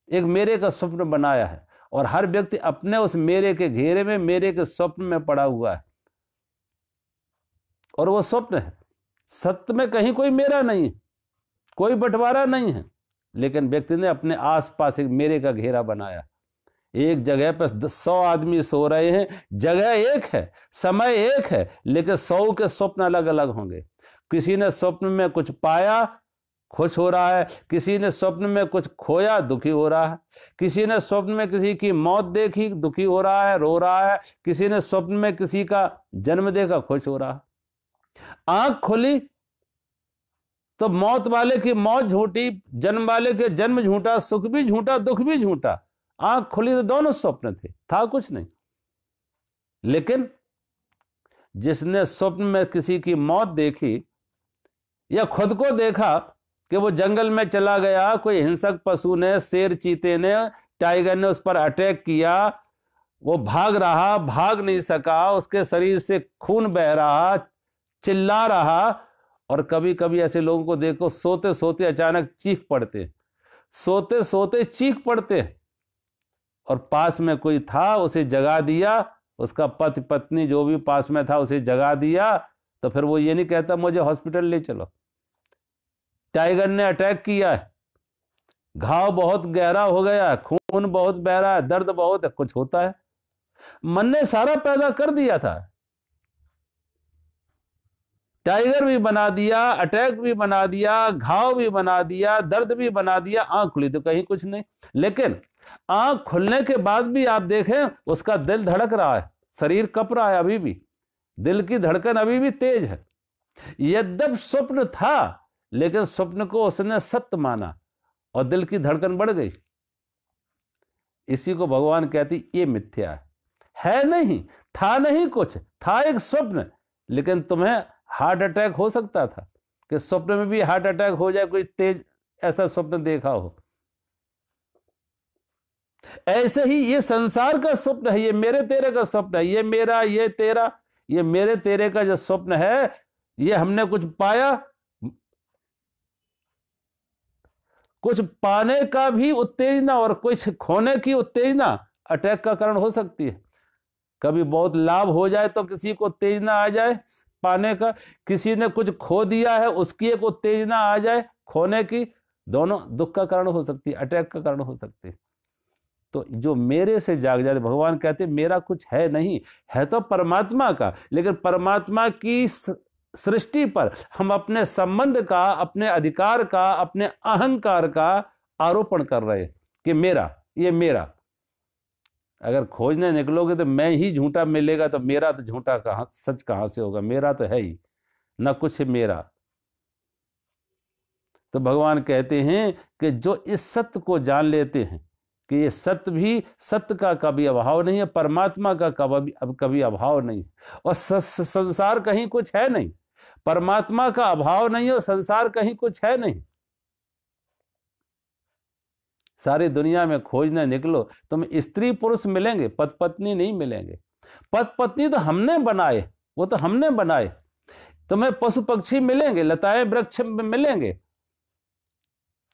एक मेरे का स्वप्न बनाया है, और हर व्यक्ति अपने उस मेरे के घेरे में, मेरे के स्वप्न में पड़ा हुआ है। और वो स्वप्न है, सत्य में कहीं कोई मेरा नहीं है, कोई बंटवारा नहीं है, लेकिन व्यक्ति ने अपने आसपास एक मेरे का घेरा बनाया। एक जगह पर 100 आदमी सो रहे हैं, जगह एक है, समय एक है, लेकिन 100 के स्वप्न अलग अलग होंगे। किसी ने स्वप्न में कुछ पाया, खुश हो रहा है, किसी ने स्वप्न में कुछ खोया, दुखी हो रहा है, किसी ने स्वप्न में किसी की मौत देखी, दुखी हो रहा है, रो रहा है, किसी ने स्वप्न में किसी का जन्म देखा, खुश हो रहा है। आंख खुली तो मौत वाले की मौत झूठी, जन्म वाले के जन्म झूठा, सुख भी झूठा, दुख भी झूठा। आंख खुली तो दोनों स्वप्न थे, था कुछ नहीं। लेकिन जिसने स्वप्न में किसी की मौत देखी या खुद को देखा कि वो जंगल में चला गया, कोई हिंसक पशु ने, शेर, चीते ने, टाइगर ने उस पर अटैक किया, वो भाग रहा, भाग नहीं सका, उसके शरीर से खून बह रहा, चिल्ला रहा। और कभी कभी ऐसे लोगों को देखो, सोते सोते अचानक चीख पड़ते, सोते सोते चीख पड़ते, और पास में कोई था उसे जगा दिया, उसका पति पत्नी जो भी पास में था उसे जगा दिया, तो फिर वो ये नहीं कहता मुझे हॉस्पिटल ले चलो। टाइगर ने अटैक किया है, घाव बहुत गहरा हो गया, खून बहुत बह रहा है, दर्द बहुत है, कुछ होता है। मन ने सारा पैदा कर दिया था, टाइगर भी बना दिया, अटैक भी बना दिया, घाव भी बना दिया, दर्द भी बना दिया। आंख खुली तो कहीं कुछ नहीं। लेकिन आंख खुलने के बाद भी आप देखें, उसका दिल धड़क रहा है, शरीर कप रहा है, अभी भी दिल की धड़कन अभी भी तेज है। यद्यप स्वप्न था, लेकिन स्वप्न को उसने सत्य माना और दिल की धड़कन बढ़ गई। इसी को भगवान कहती ये मिथ्या है। है नहीं, था नहीं कुछ, था एक स्वप्न। लेकिन तुम्हें हार्ट अटैक हो सकता था कि स्वप्न में भी हार्ट अटैक हो जाए, कोई तेज ऐसा स्वप्न देखा हो। ऐसे ही ये संसार का स्वप्न है, ये मेरे तेरे का स्वप्न है, ये मेरा ये तेरा, ये मेरे तेरे का जो स्वप्न है, ये हमने कुछ पाया, कुछ पाने का भी उत्तेजना और कुछ खोने की उत्तेजना अटैक का कारण हो सकती है। कभी बहुत लाभ हो जाए तो किसी को उत्तेजना आ जाए पाने का, किसी ने कुछ खो दिया है उसकी एक उत्तेजना आ जाए खोने की, दोनों दुख का कारण हो सकती है, अटैक का कारण हो सकती है। तो जो मेरे से जाग जाते, भगवान कहते मेरा कुछ है नहीं, है तो परमात्मा का, लेकिन परमात्मा की सृष्टि पर हम अपने संबंध का, अपने अधिकार का, अपने अहंकार का आरोपण कर रहे हैं कि मेरा, ये मेरा। अगर खोजने निकलोगे तो मैं ही झूठा मिलेगा, तो मेरा तो झूठा कहां, सच कहां से होगा? मेरा तो है ही ना, कुछ है मेरा। तो भगवान कहते हैं कि जो इस सत्य को जान लेते हैं कि ये सत्य भी, सत्य का कभी अभाव नहीं है, परमात्मा का कभी अभाव नहीं, और संसार कहीं कुछ है नहीं, परमात्मा का अभाव नहीं है और संसार कहीं कुछ है नहीं। सारी दुनिया में खोजने निकलो, तुम स्त्री पुरुष मिलेंगे, पति पत्नी नहीं मिलेंगे। पति पत्नी तो हमने बनाए, वो तो हमने बनाए। तुम्हें पशु पक्षी मिलेंगे, लताएं वृक्ष मिलेंगे।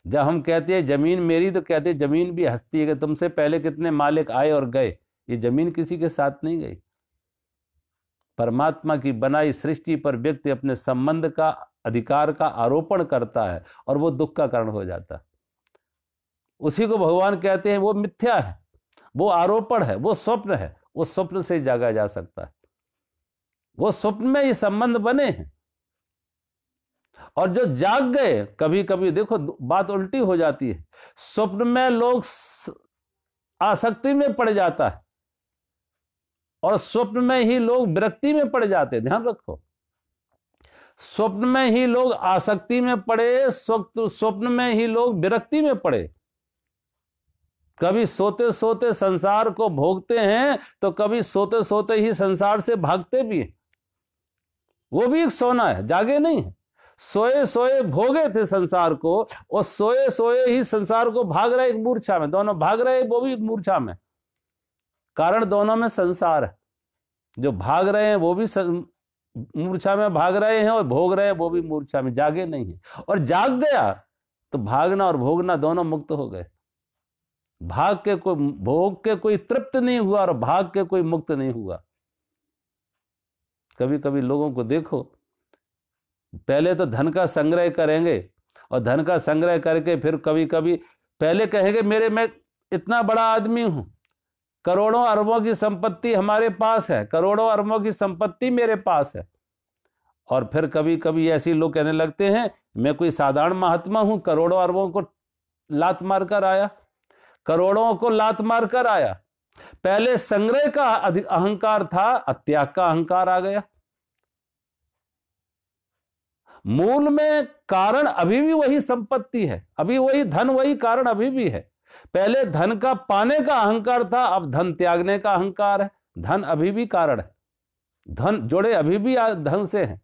जब हम कहते हैं जमीन मेरी, तो कहते हैं जमीन भी हंसती है कि तुमसे पहले कितने मालिक आए और गए, ये जमीन किसी के साथ नहीं गई। परमात्मा की बनाई सृष्टि पर व्यक्ति अपने संबंध का, अधिकार का आरोपण करता है और वो दुख का कारण हो जाता है। उसी को भगवान कहते हैं वो मिथ्या है, वो आरोपण है, वो स्वप्न है। वो स्वप्न से जागा जा सकता है, वो स्वप्न में ये संबंध बने हैं। और जो जाग गए, कभी कभी देखो बात उल्टी हो जाती है, स्वप्न में लोग आसक्ति में पड़ जाता है और स्वप्न में ही लोग विरक्ति में पड़ जाते हैं। ध्यान रखो, स्वप्न में ही लोग आसक्ति में पड़े, स्वप्न में ही लोग विरक्ति में पड़े। कभी सोते सोते संसार को भोगते हैं, तो कभी सोते सोते ही संसार से भागते भी हैं। वो भी एक सोना है, जागे नहीं है। सोए सोए भोगे थे संसार को, और सोए सोए ही संसार को भाग रहे एक मूर्छा में, दोनों भाग रहे, वो भी एक मूर्छा में। कारण दोनों में संसार है। जो भाग रहे हैं वो भी मूर्छा में भाग रहे हैं, और भोग रहे हैं वो भी मूर्छा में, जागे नहीं है। और जाग गया तो भागना और भोगना दोनों मुक्त हो गए। भाग के कोई, भोग के कोई तृप्त नहीं हुआ और भाग के कोई मुक्त नहीं हुआ। कभी कभी लोगों को देखो, पहले तो धन का संग्रह करेंगे, और धन का संग्रह करके फिर कभी कभी पहले कहेंगे मेरे, मैं इतना बड़ा आदमी हूं, करोड़ों अरबों की संपत्ति हमारे पास है, करोड़ों अरबों की संपत्ति मेरे पास है। और फिर कभी कभी ऐसे लोग कहने लगते हैं मैं कोई साधारण महात्मा हूं, करोड़ों अरबों को लात मार कर आया, करोड़ों को लात मार कर आया। पहले संग्रह का अहंकार था, त्याग का अहंकार आ गया। मूल में कारण अभी भी वही संपत्ति है, अभी वही धन, वही कारण अभी भी है। पहले धन का पाने का अहंकार था, अब धन त्यागने का अहंकार है। धन अभी भी कारण है, धन जोड़े अभी भी धन से हैं।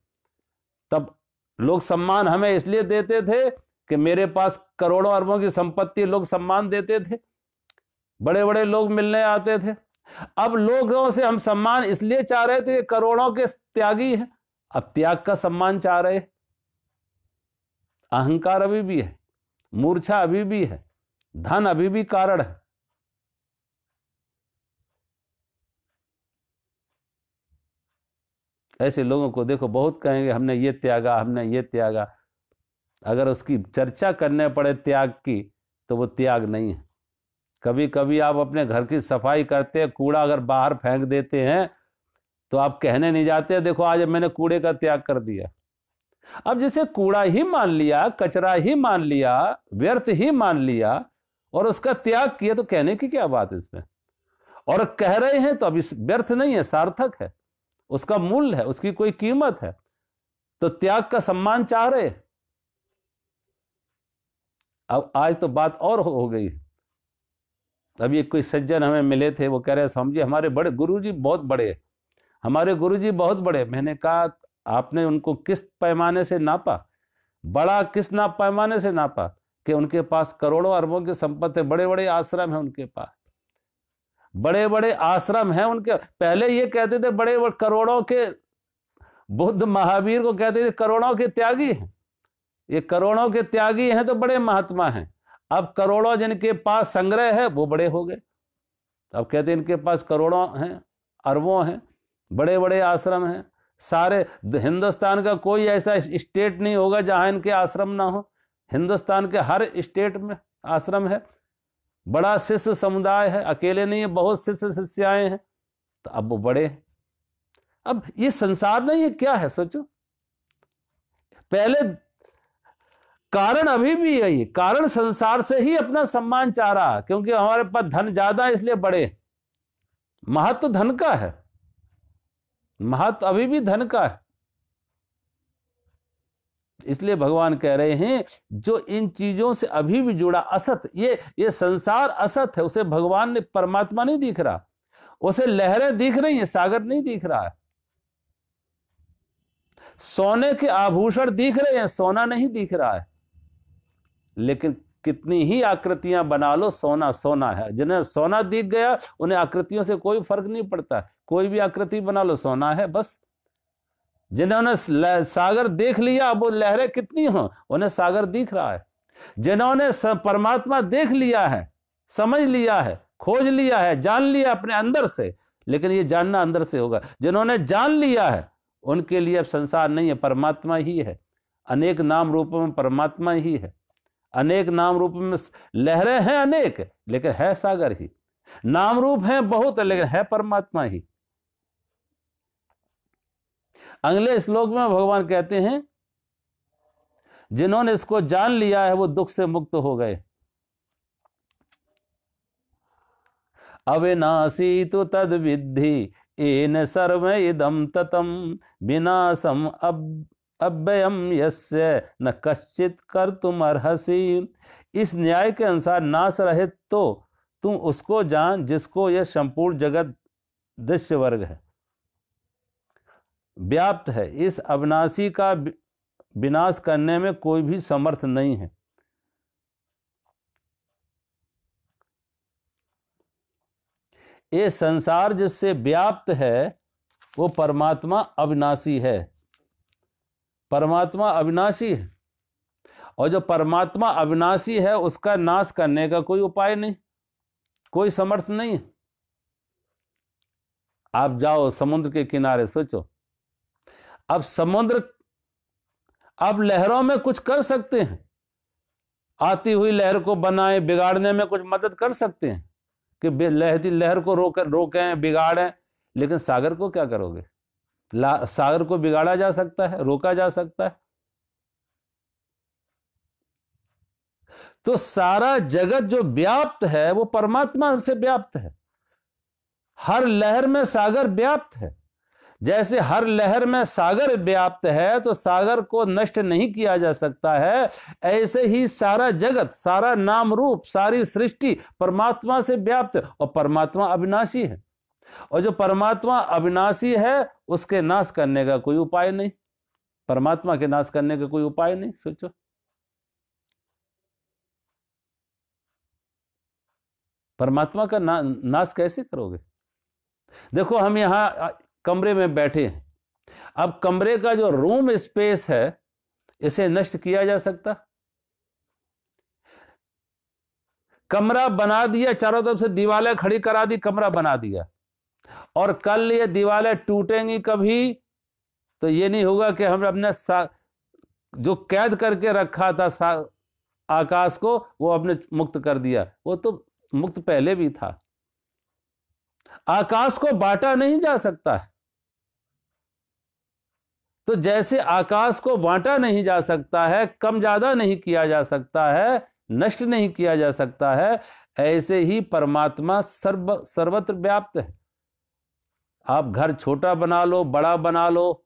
तब लोग सम्मान हमें इसलिए देते थे कि मेरे पास करोड़ों अरबों की संपत्ति, लोग सम्मान देते थे, बड़े बड़े लोग मिलने आते थे। अब लोगों से हम सम्मान इसलिए चाह रहे थे कि करोड़ों के त्यागी हैं, अब त्याग का सम्मान चाह रहे। अहंकार अभी भी है, मूर्छा अभी भी है, धन अभी भी कारण है। ऐसे लोगों को देखो, बहुत कहेंगे हमने ये त्यागा, हमने ये त्यागा। अगर उसकी चर्चा करने पड़े त्याग की, तो वो त्याग नहीं है। कभी कभी आप अपने घर की सफाई करते हैं, कूड़ा अगर बाहर फेंक देते हैं, तो आप कहने नहीं जाते देखो आज मैंने कूड़े का त्याग कर दिया। अब जैसे कूड़ा ही मान लिया, कचरा ही मान लिया, व्यर्थ ही मान लिया और उसका त्याग किया, तो कहने की क्या बात इसमें? और कह रहे हैं तो अब इस व्यर्थ नहीं है, सार्थक है, उसका मूल्य है, उसकी कोई कीमत है, तो त्याग का सम्मान चाह रहे। अब आज तो बात और हो गई, अभी कोई सज्जन हमें मिले थे, वो कह रहे स्वामी जी हमारे बड़े गुरुजी बहुत बड़े हैं, हमारे गुरुजी बहुत बड़े। मैंने कहा आपने उनको किस पैमाने से नापा, बड़ा किस पैमाने से नापा? कि उनके पास करोड़ों अरबों की संपत्ति, बड़े बड़े आश्रम है उनके पास, बड़े बड़े आश्रम हैं उनके। पहले ये कहते थे बड़े बड़े करोड़ों के, बुद्ध महावीर को कहते थे करोड़ों के त्यागी हैं, ये करोड़ों के त्यागी हैं तो बड़े महात्मा हैं। अब करोड़ों जिनके पास संग्रह है वो बड़े हो गए, अब कहते हैं इनके पास करोड़ों हैं, अरबों हैं, बड़े बड़े आश्रम हैं। सारे हिंदुस्तान का कोई ऐसा स्टेट नहीं होगा जहां इनके आश्रम ना हो, हिंदुस्तान के हर स्टेट में आश्रम है, बड़ा शिष्य समुदाय है, अकेले नहीं है, बहुत शिष्य शिष्याएं हैं। तो अब वो बड़े हैं। अब ये संसार नहीं है, क्या है सोचो। पहले कारण अभी भी यही, कारण संसार से ही अपना सम्मान चाह रहा, क्योंकि हमारे पास धन ज्यादा है इसलिए बड़े। महत्व धन का है, महत्व अभी भी धन का है। इसलिए भगवान कह रहे हैं जो इन चीजों से अभी भी जुड़ा, असत, ये संसार असत है, उसे भगवान ने, परमात्मा नहीं दिख रहा, उसे लहरें दिख रही हैं, सागर नहीं दिख रहा है। सोने के आभूषण दिख रहे हैं, सोना नहीं दिख रहा है। लेकिन कितनी ही आकृतियां बना लो, सोना सोना है। जिन्हें सोना दिख गया उन्हें आकृतियों से कोई फर्क नहीं पड़ता, कोई भी आकृति बना लो सोना है बस। जिन्होंने सागर देख लिया, अब वो लहरें कितनी हो, उन्हें सागर दिख रहा है। जिन्होंने परमात्मा देख लिया है, समझ लिया है, खोज लिया है, जान लिया अपने अंदर से, लेकिन ये जानना अंदर से होगा। जिन्होंने जान लिया है उनके लिए अब संसार नहीं है, परमात्मा ही है। अनेक नाम रूपों में परमात्मा ही है, अनेक नाम रूप में लहरें हैं अनेक, लेकिन है सागर ही। नाम रूप हैं बहुत, लेकिन है परमात्मा ही। अगले श्लोक में भगवान कहते हैं जिन्होंने इसको जान लिया है वो दुख से मुक्त हो गए। अविनाशी तो तद विद्धि एन सर्व इदम ततम विनाशम अव्ययम यस्य न कश्चित कर तुम अर्हसी। इस न्याय के अनुसार नाश रहित तो तुम उसको जान जिसको यह संपूर्ण जगत दृश्य वर्ग है, व्याप्त है। इस अविनाशी का विनाश करने में कोई भी समर्थ नहीं है। ये संसार जिससे व्याप्त है वो परमात्मा अविनाशी है, परमात्मा अविनाशी है। और जो परमात्मा अविनाशी है उसका नाश करने का कोई उपाय नहीं, कोई समर्थ नहीं है। आप जाओ समुद्र के किनारे, सोचो, अब समुद्र, आप लहरों में कुछ कर सकते हैं, आती हुई लहर को बनाए, बिगाड़ने में कुछ मदद कर सकते हैं कि लहर को रोकें, बिगाड़ें, लेकिन सागर को क्या करोगे? सागर को बिगाड़ा जा सकता है, रोका जा सकता है? तो सारा जगत जो व्याप्त है वो परमात्मा से व्याप्त है। हर लहर में सागर व्याप्त है। जैसे हर लहर में सागर व्याप्त है तो सागर को नष्ट नहीं किया जा सकता है, ऐसे ही सारा जगत, सारा नाम रूप, सारी सृष्टि परमात्मा से व्याप्त है। और परमात्मा अविनाशी है, और जो परमात्मा अविनाशी है उसके नाश करने का कोई उपाय नहीं, परमात्मा के नाश करने का कोई उपाय नहीं। सोचो, परमात्मा का नाश कैसे करोगे? देखो, हम यहां कमरे में बैठे हैं, अब कमरे का जो रूम स्पेस है इसे नष्ट किया जा सकता? कमरा बना दिया, चारों तरफ से दीवारें खड़ी करा दी, कमरा बना दिया, और कल ये दीवारें टूटेंगी कभी तो ये नहीं होगा कि हम अपने जो कैद करके रखा था आकाश को वो अपने मुक्त कर दिया। वो तो मुक्त पहले भी था। आकाश को बांटा नहीं जा सकता है। तो जैसे आकाश को बांटा नहीं जा सकता है, कम ज्यादा नहीं किया जा सकता है, नष्ट नहीं किया जा सकता है, ऐसे ही परमात्मा सर्वत्र व्याप्त है। आप घर छोटा बना लो, बड़ा बना लो,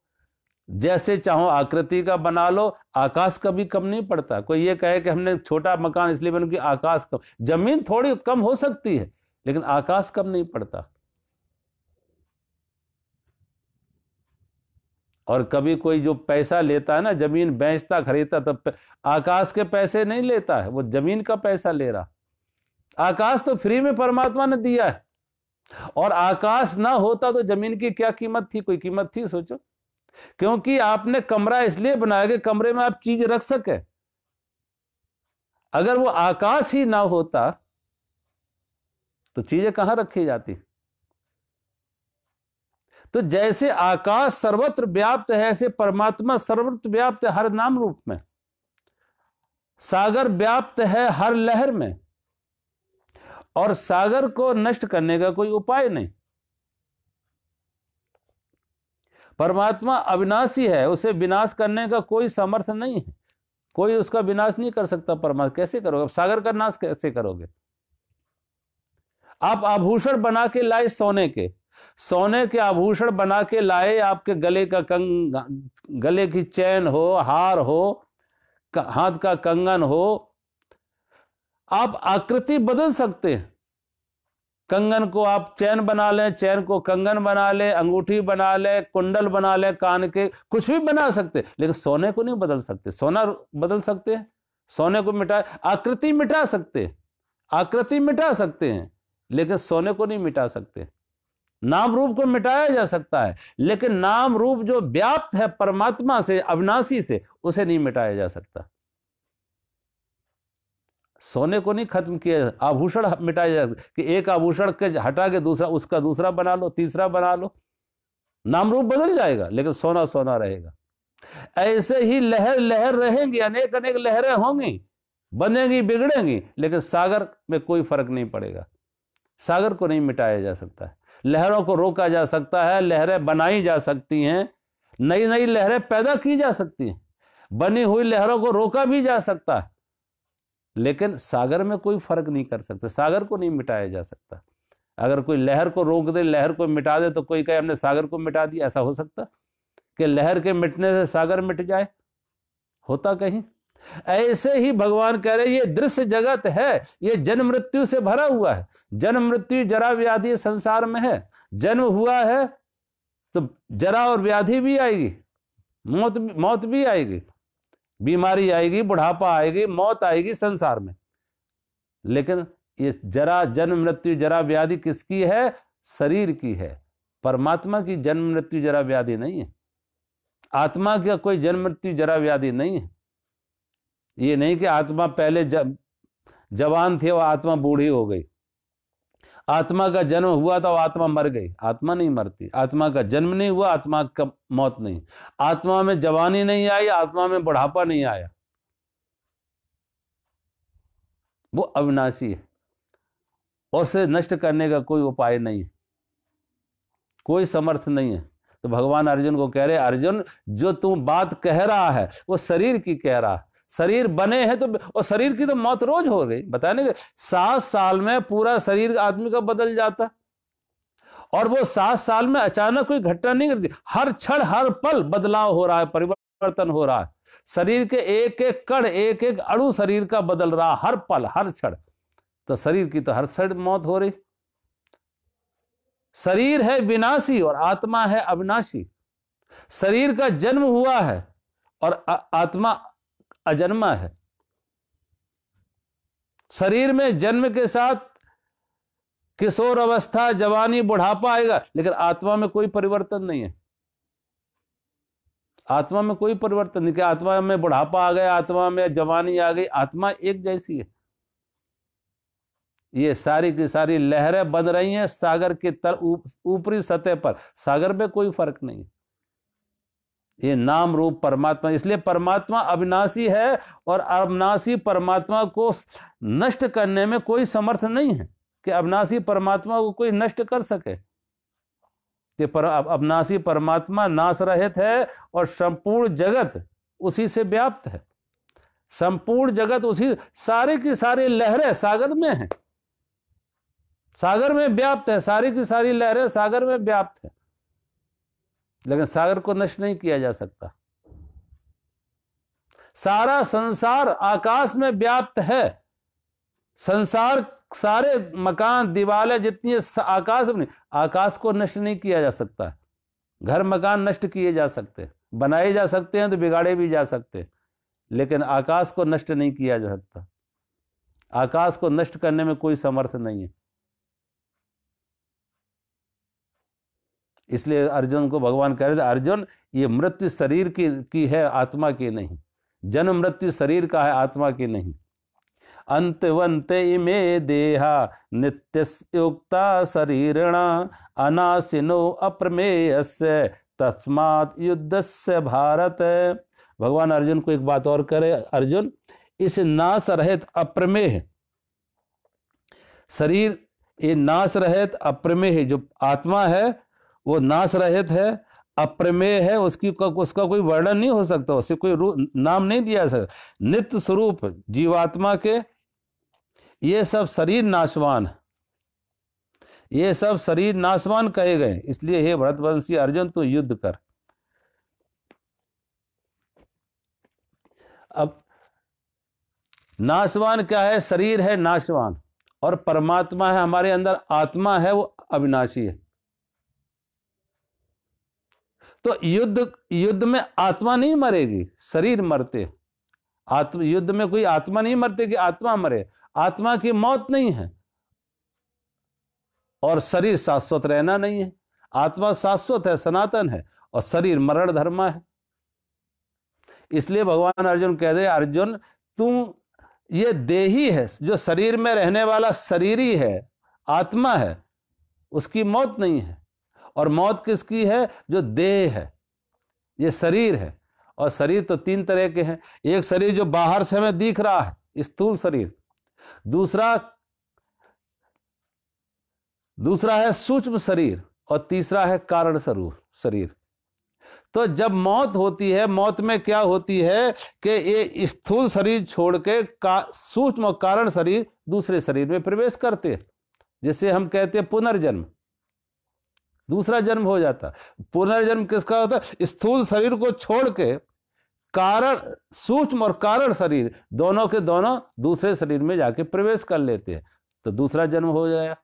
जैसे चाहो आकृति का बना लो, आकाश कभी कम नहीं पड़ता। कोई ये कहे कि हमने छोटा मकान इसलिए बना कि आकाश कम, जमीन थोड़ी कम हो सकती है लेकिन आकाश कब नहीं पड़ता। और कभी कोई जो पैसा लेता है ना, जमीन बेचता खरीदता, तब आकाश के पैसे नहीं लेता है, वो जमीन का पैसा ले रहा। आकाश तो फ्री में परमात्मा ने दिया है, और आकाश ना होता तो जमीन की क्या कीमत थी, कोई कीमत थी सोचो। क्योंकि आपने कमरा इसलिए बनाया कि कमरे में आप चीज रख सके। अगर वो आकाश ही ना होता तो चीजें कहां रखी जाती। तो जैसे आकाश सर्वत्र व्याप्त है, ऐसे परमात्मा सर्वत्र व्याप्त है हर नाम रूप में। सागर व्याप्त है हर लहर में, और सागर को नष्ट करने का कोई उपाय नहीं। परमात्मा अविनाशी है, उसे विनाश करने का कोई सामर्थ्य नहीं है, कोई उसका विनाश नहीं कर सकता। परमात्मा कैसे करोगे, सागर का नाश कैसे करोगे। आप आभूषण बना के लाए सोने के आभूषण बना के लाए, आपके गले का गले की चैन हो, हार हो, हाथ का कंगन हो, आप आकृति बदल सकते हैं। कंगन को आप चैन बना लें, चैन को कंगन बना ले, अंगूठी बना ले, कुंडल बना ले, कान के, कुछ भी बना सकते, लेकिन सोने को नहीं बदल सकते। सोना बदल सकते हैं, सोने को मिटा, आकृति मिटा सकते हैं, आकृति मिटा सकते हैं, लेकिन सोने को नहीं मिटा सकते। नाम रूप को मिटाया जा सकता है, लेकिन नाम रूप जो व्याप्त है परमात्मा से, अविनाशी से, उसे नहीं मिटाया जा सकता। सोने को नहीं खत्म किया, आभूषण मिटाया जा सकता कि एक आभूषण के हटा के दूसरा, उसका दूसरा बना लो, तीसरा बना लो, नाम रूप बदल जाएगा, लेकिन सोना सोना रहेगा। ऐसे ही लहर लहर रहेंगी, अनेक अनेक लहरें होंगी, बनेंगी बिगड़ेंगी, लेकिन सागर में कोई फर्क नहीं पड़ेगा। सागर को नहीं मिटाया जा सकता है, लहरों को रोका जा सकता है, लहरें बनाई जा सकती हैं, नई नई लहरें पैदा की जा सकती हैं, बनी हुई लहरों को रोका भी जा सकता है, लेकिन सागर में कोई फर्क नहीं कर सकते। सागर को नहीं मिटाया जा सकता। अगर कोई लहर को रोक दे, लहर को मिटा दे, तो कोई कहे हमने सागर को मिटा दिया, ऐसा हो सकता कि लहर के मिटने से सागर मिट जाए, होता कहीं। ऐसे ही भगवान कह रहे ये दृश्य जगत है, ये जन्म मृत्यु से भरा हुआ है। जन्म मृत्यु जरा व्याधि संसार में है। जन्म हुआ है तो जरा और व्याधि भी आएगी, मौत भी आएगी, बीमारी आएगी, बुढ़ापा आएगी, मौत आएगी संसार में। लेकिन ये जरा, जन्म मृत्यु जरा व्याधि किसकी है? शरीर की है। परमात्मा की जन्म मृत्यु जरा व्याधि नहीं है। आत्मा का कोई जन्म मृत्यु जरा व्याधि नहीं है। ये नहीं कि आत्मा पहले जवान थी और आत्मा बूढ़ी हो गई, आत्मा का जन्म हुआ था, आत्मा मर गई। आत्मा नहीं मरती, आत्मा का जन्म नहीं हुआ, आत्मा का मौत नहीं। आत्मा में जवानी नहीं आई, आत्मा में बुढ़ापा नहीं आया, वो अविनाशी है और उसे नष्ट करने का कोई उपाय नहीं है, कोई समर्थ नहीं है। तो भगवान अर्जुन को कह रहे, अर्जुन जो तू बात कह रहा है वो शरीर की कह रहा है। शरीर बने हैं तो, और शरीर की तो मौत रोज हो गई। बताने के 7 साल में पूरा शरीर आदमी का बदल जाता, और वो 7 साल में अचानक कोई घटना नहीं करती, हर क्षण हर पल बदलाव हो रहा है, परिवर्तन हो रहा है। शरीर के एक एक कण, एक एक अणु शरीर का बदल रहा, हर पल हर क्षण। तो शरीर की तो हर क्षण मौत हो रही। शरीर है विनाशी और आत्मा है अविनाशी। शरीर का जन्म हुआ है और आत्मा अजन्मा है। शरीर में जन्म के साथ किशोर अवस्था, जवानी, बुढ़ापा आएगा, लेकिन आत्मा में कोई परिवर्तन नहीं है। आत्मा में कोई परिवर्तन नहीं कि आत्मा में बुढ़ापा आ गया, आत्मा में जवानी आ गई। आत्मा एक जैसी है। ये सारी की सारी लहरें बन रही हैं सागर के ऊपरी सतह पर, सागर में कोई फर्क नहीं। ये नाम रूप परमात्मा, इसलिए परमात्मा अविनाशी है और अविनाशी परमात्मा को नष्ट करने में कोई समर्थ नहीं है कि अविनाशी परमात्मा को कोई नष्ट कर सके। कि अविनाशी परमात्मा नाश रहित है और संपूर्ण जगत उसी से व्याप्त है। संपूर्ण जगत उसी, सारे की सारी लहरें सागर में हैं, सागर में व्याप्त है। सारी की सारी लहरें सागर में व्याप्त है, लेकिन सागर को नष्ट नहीं किया जा सकता। सारा संसार आकाश में व्याप्त है। संसार सारे मकान दीवारें जितनी आकाश में, आकाश को नष्ट नहीं किया जा सकता। घर मकान नष्ट किए जा सकते, बनाए जा सकते हैं तो बिगाड़े भी जा सकते, लेकिन आकाश को नष्ट नहीं किया जा सकता। आकाश को नष्ट करने में कोई समर्थ नहीं है। इसलिए अर्जुन को भगवान कह रहे थे, अर्जुन ये मृत्यु शरीर की है, आत्मा की नहीं। जन्म मृत्यु शरीर का है, आत्मा की नहीं। अंतवंते इमे देहा नित्ययुक्ता शरीरणा अनाशिनो अप्रमेयस्य तस्मात् युद्धस्य भारत। भगवान अर्जुन को एक बात और करे, अर्जुन इस नाश रहित अप्रमेय शरीर, ये नाश रहित अप्रमेय जो आत्मा है वो नाश रहित है, अप्रमेय है, उसका कोई वर्णन नहीं हो सकता, उसे कोई नाम नहीं दिया जा सकता। नित्य स्वरूप जीवात्मा के ये सब शरीर नाशवान है, ये सब शरीर नाशवान कहे गए। इसलिए हे भरतवंशी अर्जुन तू युद्ध कर। अब नाशवान क्या है? शरीर है नाशवान, और परमात्मा है हमारे अंदर, आत्मा है वो अविनाशी है। तो युद्ध में आत्मा नहीं मरेगी, शरीर मरते। युद्ध में कोई आत्मा नहीं मरते कि आत्मा मरे, आत्मा की मौत नहीं है, और शरीर शाश्वत रहना नहीं है। आत्मा शाश्वत है, सनातन है, और शरीर मरण धर्मा है। इसलिए भगवान अर्जुन कह दे, अर्जुन तू ये देही है, जो शरीर में रहने वाला शरीरी है, आत्मा है, उसकी मौत नहीं है। और मौत किसकी है? जो देह है, ये शरीर है। और शरीर तो तीन तरह के हैं। एक शरीर जो बाहर से हमें दिख रहा है, स्थूल शरीर। दूसरा है सूक्ष्म शरीर, और तीसरा है कारण स्वरूप शरीर। तो जब मौत होती है, मौत में क्या होती है कि ये स्थूल शरीर छोड़ के सूक्ष्म और कारण शरीर दूसरे शरीर में प्रवेश करते हैं, जिसे हम कहते हैं पुनर्जन्म। दूसरा जन्म हो जाता। पुनर्जन्म किसका होता है? स्थूल शरीर को छोड़ के कारण, सूक्ष्म और कारण शरीर दोनों के दोनों दूसरे शरीर में जाके प्रवेश कर लेते हैं, तो दूसरा जन्म हो जाएगा।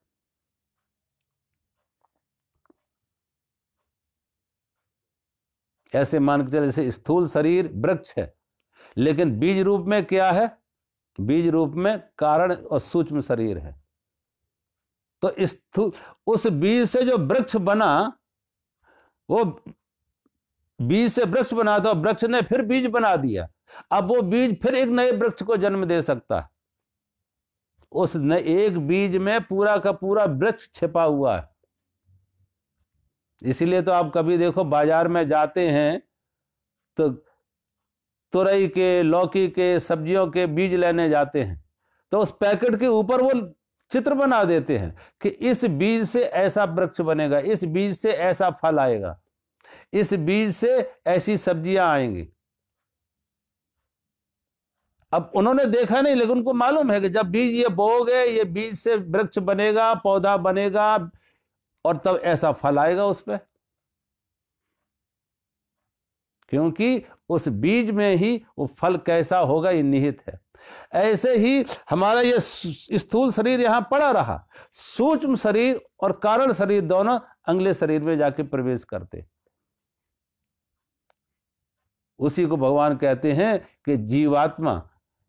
ऐसे मान के चले, जैसे स्थूल शरीर वृक्ष है, लेकिन बीज रूप में क्या है? बीज रूप में कारण और सूक्ष्म शरीर है। तो उस बीज से जो वृक्ष बना, वो बीज से वृक्ष बना था, वृक्ष ने फिर बीज बना दिया। अब वो बीज फिर एक नए वृक्ष को जन्म दे सकता है। उस एक बीज में पूरा का पूरा वृक्ष छिपा हुआ है। इसीलिए तो आप कभी देखो बाजार में जाते हैं तो तुरई के, लौकी के, सब्जियों के बीज लेने जाते हैं, तो उस पैकेट के ऊपर वो चित्र बना देते हैं कि इस बीज से ऐसा वृक्ष बनेगा, इस बीज से ऐसा फल आएगा, इस बीज से ऐसी सब्जियां आएंगी। अब उन्होंने देखा नहीं, लेकिन उनको मालूम है कि जब बीज ये बोओगे, ये बीज से वृक्ष बनेगा, पौधा बनेगा, और तब ऐसा फल आएगा उस पे। क्योंकि उस बीज में ही वो फल कैसा होगा ये निहित है। ऐसे ही हमारा ये स्थूल शरीर यहां पड़ा रहा, सूक्ष्म शरीर और कारण शरीर दोनों अगले शरीर में जाके प्रवेश करते। उसी को भगवान कहते हैं कि जीवात्मा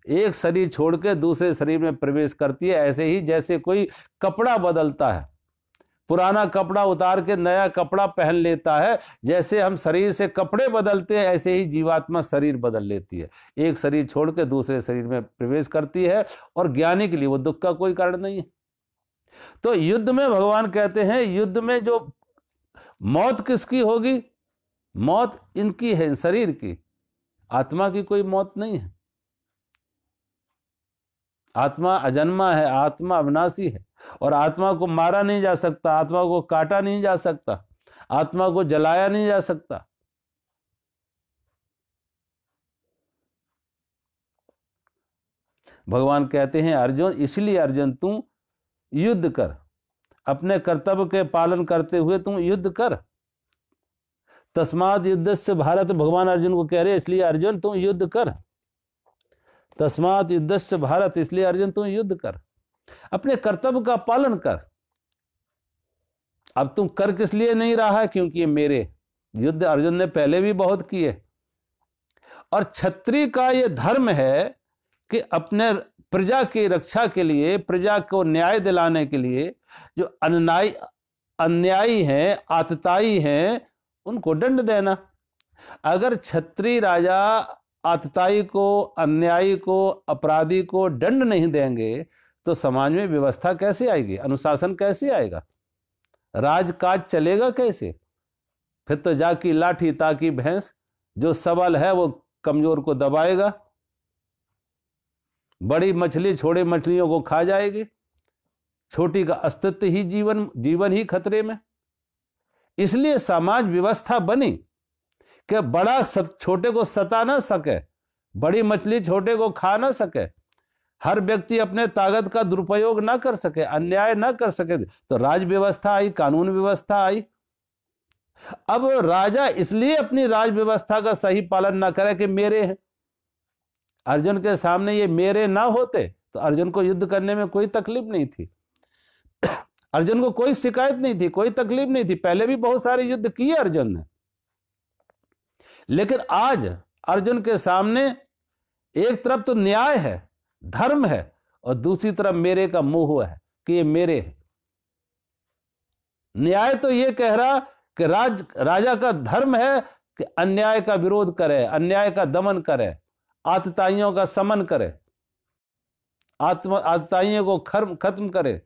एक शरीर छोड़ के दूसरे शरीर में प्रवेश करती है। ऐसे ही जैसे कोई कपड़ा बदलता है, पुराना कपड़ा उतार के नया कपड़ा पहन लेता है, जैसे हम शरीर से कपड़े बदलते हैं, ऐसे ही जीवात्मा शरीर बदल लेती है, एक शरीर छोड़ के दूसरे शरीर में प्रवेश करती है। और ज्ञानी के लिए वो दुख का कोई कारण नहीं है। तो युद्ध में भगवान कहते हैं, युद्ध में जो मौत किसकी होगी? मौत इनकी है, शरीर की। आत्मा की कोई मौत नहीं है। आत्मा अजन्मा है, आत्मा अविनाशी है, और आत्मा को मारा नहीं जा सकता, आत्मा को काटा नहीं जा सकता, आत्मा को जलाया नहीं जा सकता। भगवान कहते हैं अर्जुन, इसलिए अर्जुन तू युद्ध कर, अपने कर्तव्य के पालन करते हुए तू युद्ध कर। तस्मात् युद्धस्य भारत, भगवान अर्जुन को कह रहे इसलिए अर्जुन तू युद्ध कर। तस्मात् युद्धस्य भारत, इसलिए अर्जुन तू युद्ध कर। अपने कर्तव्य का पालन कर। अब तुम कर किस लिए नहीं रहा है? क्योंकि ये मेरे। युद्ध अर्जुन ने पहले भी बहुत किए। और क्षत्रिय का ये धर्म है कि अपने प्रजा की रक्षा के लिए, प्रजा को न्याय दिलाने के लिए जो अन्यायी हैं, आतताई हैं, उनको दंड देना। अगर क्षत्रिय राजा आतताई को, अन्यायी को, अपराधी को दंड नहीं देंगे तो समाज में व्यवस्था कैसे आएगी? अनुशासन कैसे आएगा? राजकाज चलेगा कैसे? फिर तो जाकी लाठी ताकी भैंस, जो सबल है वो कमजोर को दबाएगा, बड़ी मछली छोटे मछलियों को खा जाएगी, छोटी का अस्तित्व ही जीवन ही खतरे में। इसलिए समाज व्यवस्था बनी कि बड़ा छोटे को सता ना सके, बड़ी मछली छोटे को खा ना सके, हर व्यक्ति अपने ताकत का दुरुपयोग ना कर सके, अन्याय ना कर सके। तो राज व्यवस्था आई, कानून व्यवस्था आई। अब राजा इसलिए अपनी राज व्यवस्था का सही पालन ना करे कि मेरे हैं। अर्जुन के सामने ये मेरे ना होते तो अर्जुन को युद्ध करने में कोई तकलीफ नहीं थी, अर्जुन को कोई शिकायत नहीं थी, कोई तकलीफ नहीं थी। पहले भी बहुत सारे युद्ध किए अर्जुन ने, लेकिन आज अर्जुन के सामने एक तरफ तो न्याय है, धर्म है, और दूसरी तरफ मेरे का मोह है कि ये मेरे है। न्याय तो ये कह रहा कि राजा का धर्म है कि अन्याय का विरोध करे, अन्याय का दमन करे, आतताइयों का समन करे, आतताइयों को खत्म करे।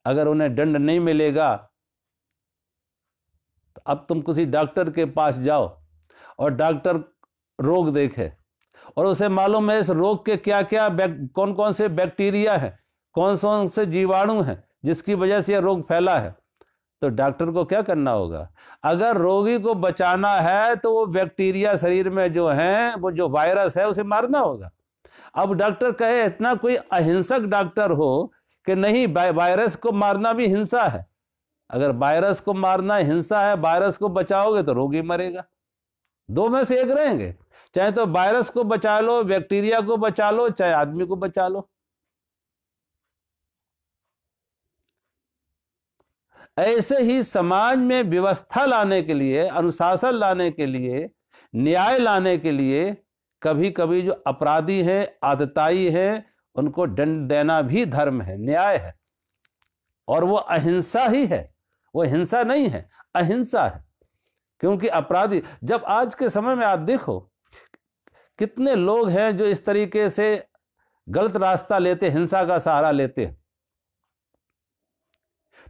अगर उन्हें दंड नहीं मिलेगा तो अब तुम किसी डॉक्टर के पास जाओ और डॉक्टर रोग देखे और उसे मालूम है इस रोग के क्या क्या कौन कौन से बैक्टीरिया हैं, कौन कौन से जीवाणु हैं जिसकी वजह से यह रोग फैला है, तो डॉक्टर को क्या करना होगा? अगर रोगी को बचाना है तो वो बैक्टीरिया शरीर में जो है, वो जो वायरस है, उसे मारना होगा। अब डॉक्टर कहे, इतना कोई अहिंसक डॉक्टर हो कि नहीं, वायरस को मारना भी हिंसा है। अगर वायरस को मारना हिंसा है, वायरस को बचाओगे तो रोगी मरेगा। दो में से एक रहेंगे, चाहे तो वायरस को बचा लो, बैक्टीरिया को बचा लो, चाहे आदमी को बचा लो। ऐसे ही समाज में व्यवस्था लाने के लिए, अनुशासन लाने के लिए, न्याय लाने के लिए कभी कभी जो अपराधी हैं, आतताई हैं, उनको दंड देना भी धर्म है, न्याय है। और वो अहिंसा ही है, वो हिंसा नहीं है, अहिंसा है। क्योंकि अपराधी, जब आज के समय में आप देखो कितने लोग हैं जो इस तरीके से गलत रास्ता लेते, हिंसा का सहारा लेते हैं।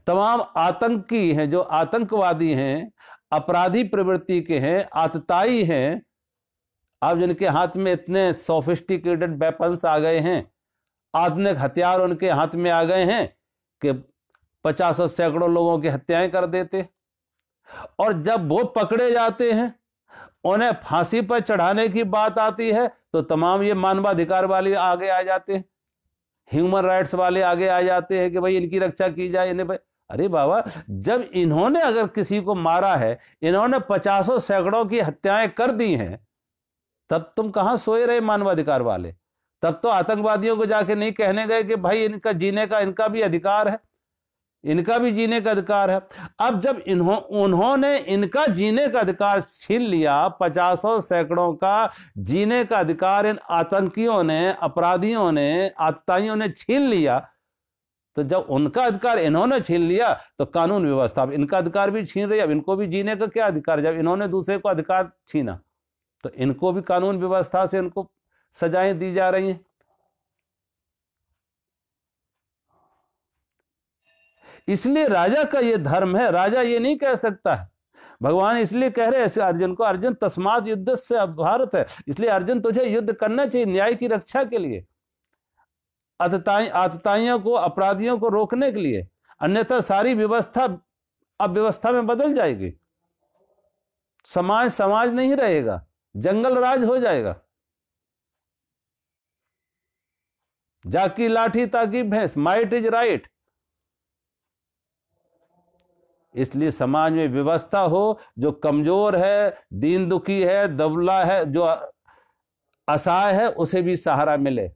तमाम आतंकी हैं, जो आतंकवादी हैं, अपराधी प्रवृत्ति के हैं, आतताई हैं, अब जिनके हाथ में इतने सोफिस्टिकेटेड वेपन्स आ गए हैं, आधुनिक हथियार उनके हाथ में आ गए हैं कि 50 और सैकड़ों लोगों की हत्याएं कर देते। और जब वो पकड़े जाते हैं, उन्हें फांसी पर चढ़ाने की बात आती है तो तमाम ये मानवाधिकार वाले आगे आ जाते हैं, ह्यूमन राइट्स वाले आगे आ जाते हैं कि भाई इनकी रक्षा की जाए, इन्हें भाई। अरे बाबा, जब इन्होंने अगर किसी को मारा है, इन्होंने 50 सैकड़ों की हत्याएं कर दी हैं, तब तुम कहां सोए रहे मानवाधिकार वाले? तब तो आतंकवादियों को जाके नहीं कहने गए कि भाई इनका जीने का, इनका भी अधिकार है, इनका भी जीने का अधिकार है। अब जब उन्होंने इनका जीने का अधिकार छीन लिया, 50 सैकड़ों का जीने का अधिकार इन आतंकियों ने, अपराधियों ने, आतताइयों ने छीन लिया, तो जब उनका अधिकार इन्होंने छीन लिया तो कानून व्यवस्था अब इनका अधिकार भी छीन रही है। अब इनको भी जीने का क्या अधिकार? जब इन्होंने दूसरे को अधिकार छीना तो इनको भी कानून व्यवस्था से इनको सजाएं दी जा रही हैं। इसलिए राजा का यह धर्म है, राजा ये नहीं कह सकता है। भगवान इसलिए कह रहे हैं अर्जुन को, अर्जुन तस्मात् युद्ध से भारत है, इसलिए अर्जुन तुझे युद्ध करना चाहिए न्याय की रक्षा के लिए, आतताइयों को, अपराधियों को रोकने के लिए। अन्यथा सारी व्यवस्था अब व्यवस्था में बदल जाएगी, समाज नहीं रहेगा, जंगल राज हो जाएगा। जाकी लाठी ताकी भैंस, माइट इज राइट। इसलिए समाज में व्यवस्था हो, जो कमजोर है, दीन दुखी है, दबला है, जो असहाय है उसे भी सहारा मिले,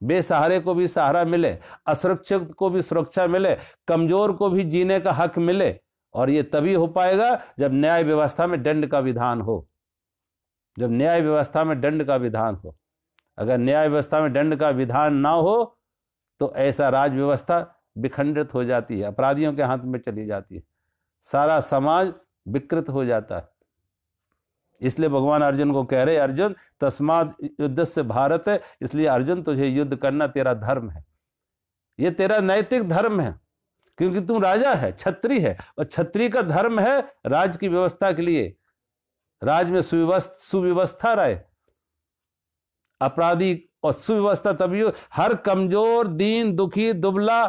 बेसहारे को भी सहारा मिले, असुरक्षित को भी सुरक्षा मिले, कमजोर को भी जीने का हक मिले। और ये तभी हो पाएगा जब न्याय व्यवस्था में दंड का विधान हो, जब न्याय व्यवस्था में दंड का विधान हो। अगर न्याय व्यवस्था में दंड का विधान ना हो तो ऐसा राज व्यवस्था विखंडित हो जाती है, अपराधियों के हाथ में चली जाती है, सारा समाज विकृत हो जाता है। इसलिए भगवान अर्जुन को कह रहे, अर्जुन तस्मात् युद्धस्य भारत है, इसलिए अर्जुन तुझे युद्ध करना तेरा धर्म है, ये तेरा नैतिक धर्म है, क्योंकि तू राजा है, छत्री है, और छत्री का धर्म है राज की व्यवस्था के लिए राज में सुव्यवस्था रहे। अपराधी और सुव्यवस्था तभी हो, हर कमजोर, दीन, दुखी, दुबला,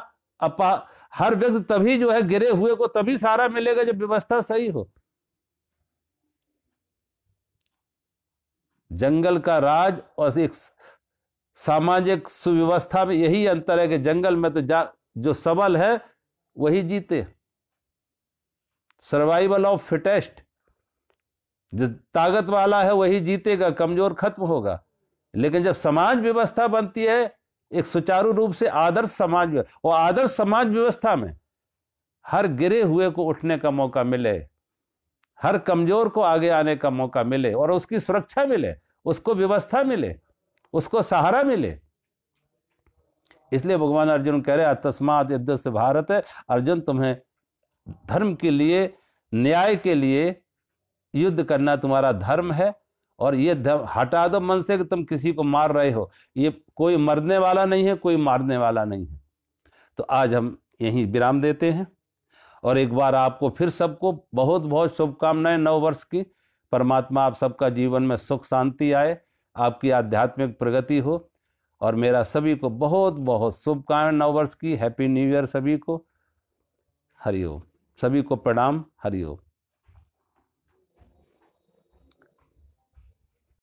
हर व्यक्ति तभी जो है गिरे हुए को तभी सहारा मिलेगा जब व्यवस्था सही हो। जंगल का राज और एक सामाजिक सुव्यवस्था में यही अंतर है कि जंगल में तो जो सबल है वही जीते, सर्वाइवल ऑफ फिटेस्ट, जो ताकत वाला है वही जीतेगा, कमजोर खत्म होगा। लेकिन जब समाज व्यवस्था बनती है एक सुचारू रूप से आदर्श समाज, और आदर्श समाज व्यवस्था में हर गिरे हुए को उठने का मौका मिले, हर कमजोर को आगे आने का मौका मिले, और उसकी सुरक्षा मिले, उसको व्यवस्था मिले, उसको सहारा मिले। इसलिए भगवान अर्जुन कह रहे तस्मात् युद्धस्य भारत है, अर्जुन तुम्हें धर्म के लिए, न्याय के लिए युद्ध करना तुम्हारा धर्म है। और ये हटा दो मन से कि तुम किसी को मार रहे हो, ये कोई मरने वाला नहीं है, कोई मारने वाला नहीं है। तो आज हम यहीं विराम देते हैं, और एक बार आपको फिर सबको बहुत बहुत शुभकामनाएं नव वर्ष की। परमात्मा आप सबका जीवन में सुख शांति आए, आपकी आध्यात्मिक प्रगति हो, और मेरा सभी को बहुत बहुत शुभकामनाएं नव वर्ष की। हैप्पी न्यू ईयर सभी को। हरिओम। सभी को प्रणाम। हरिओम।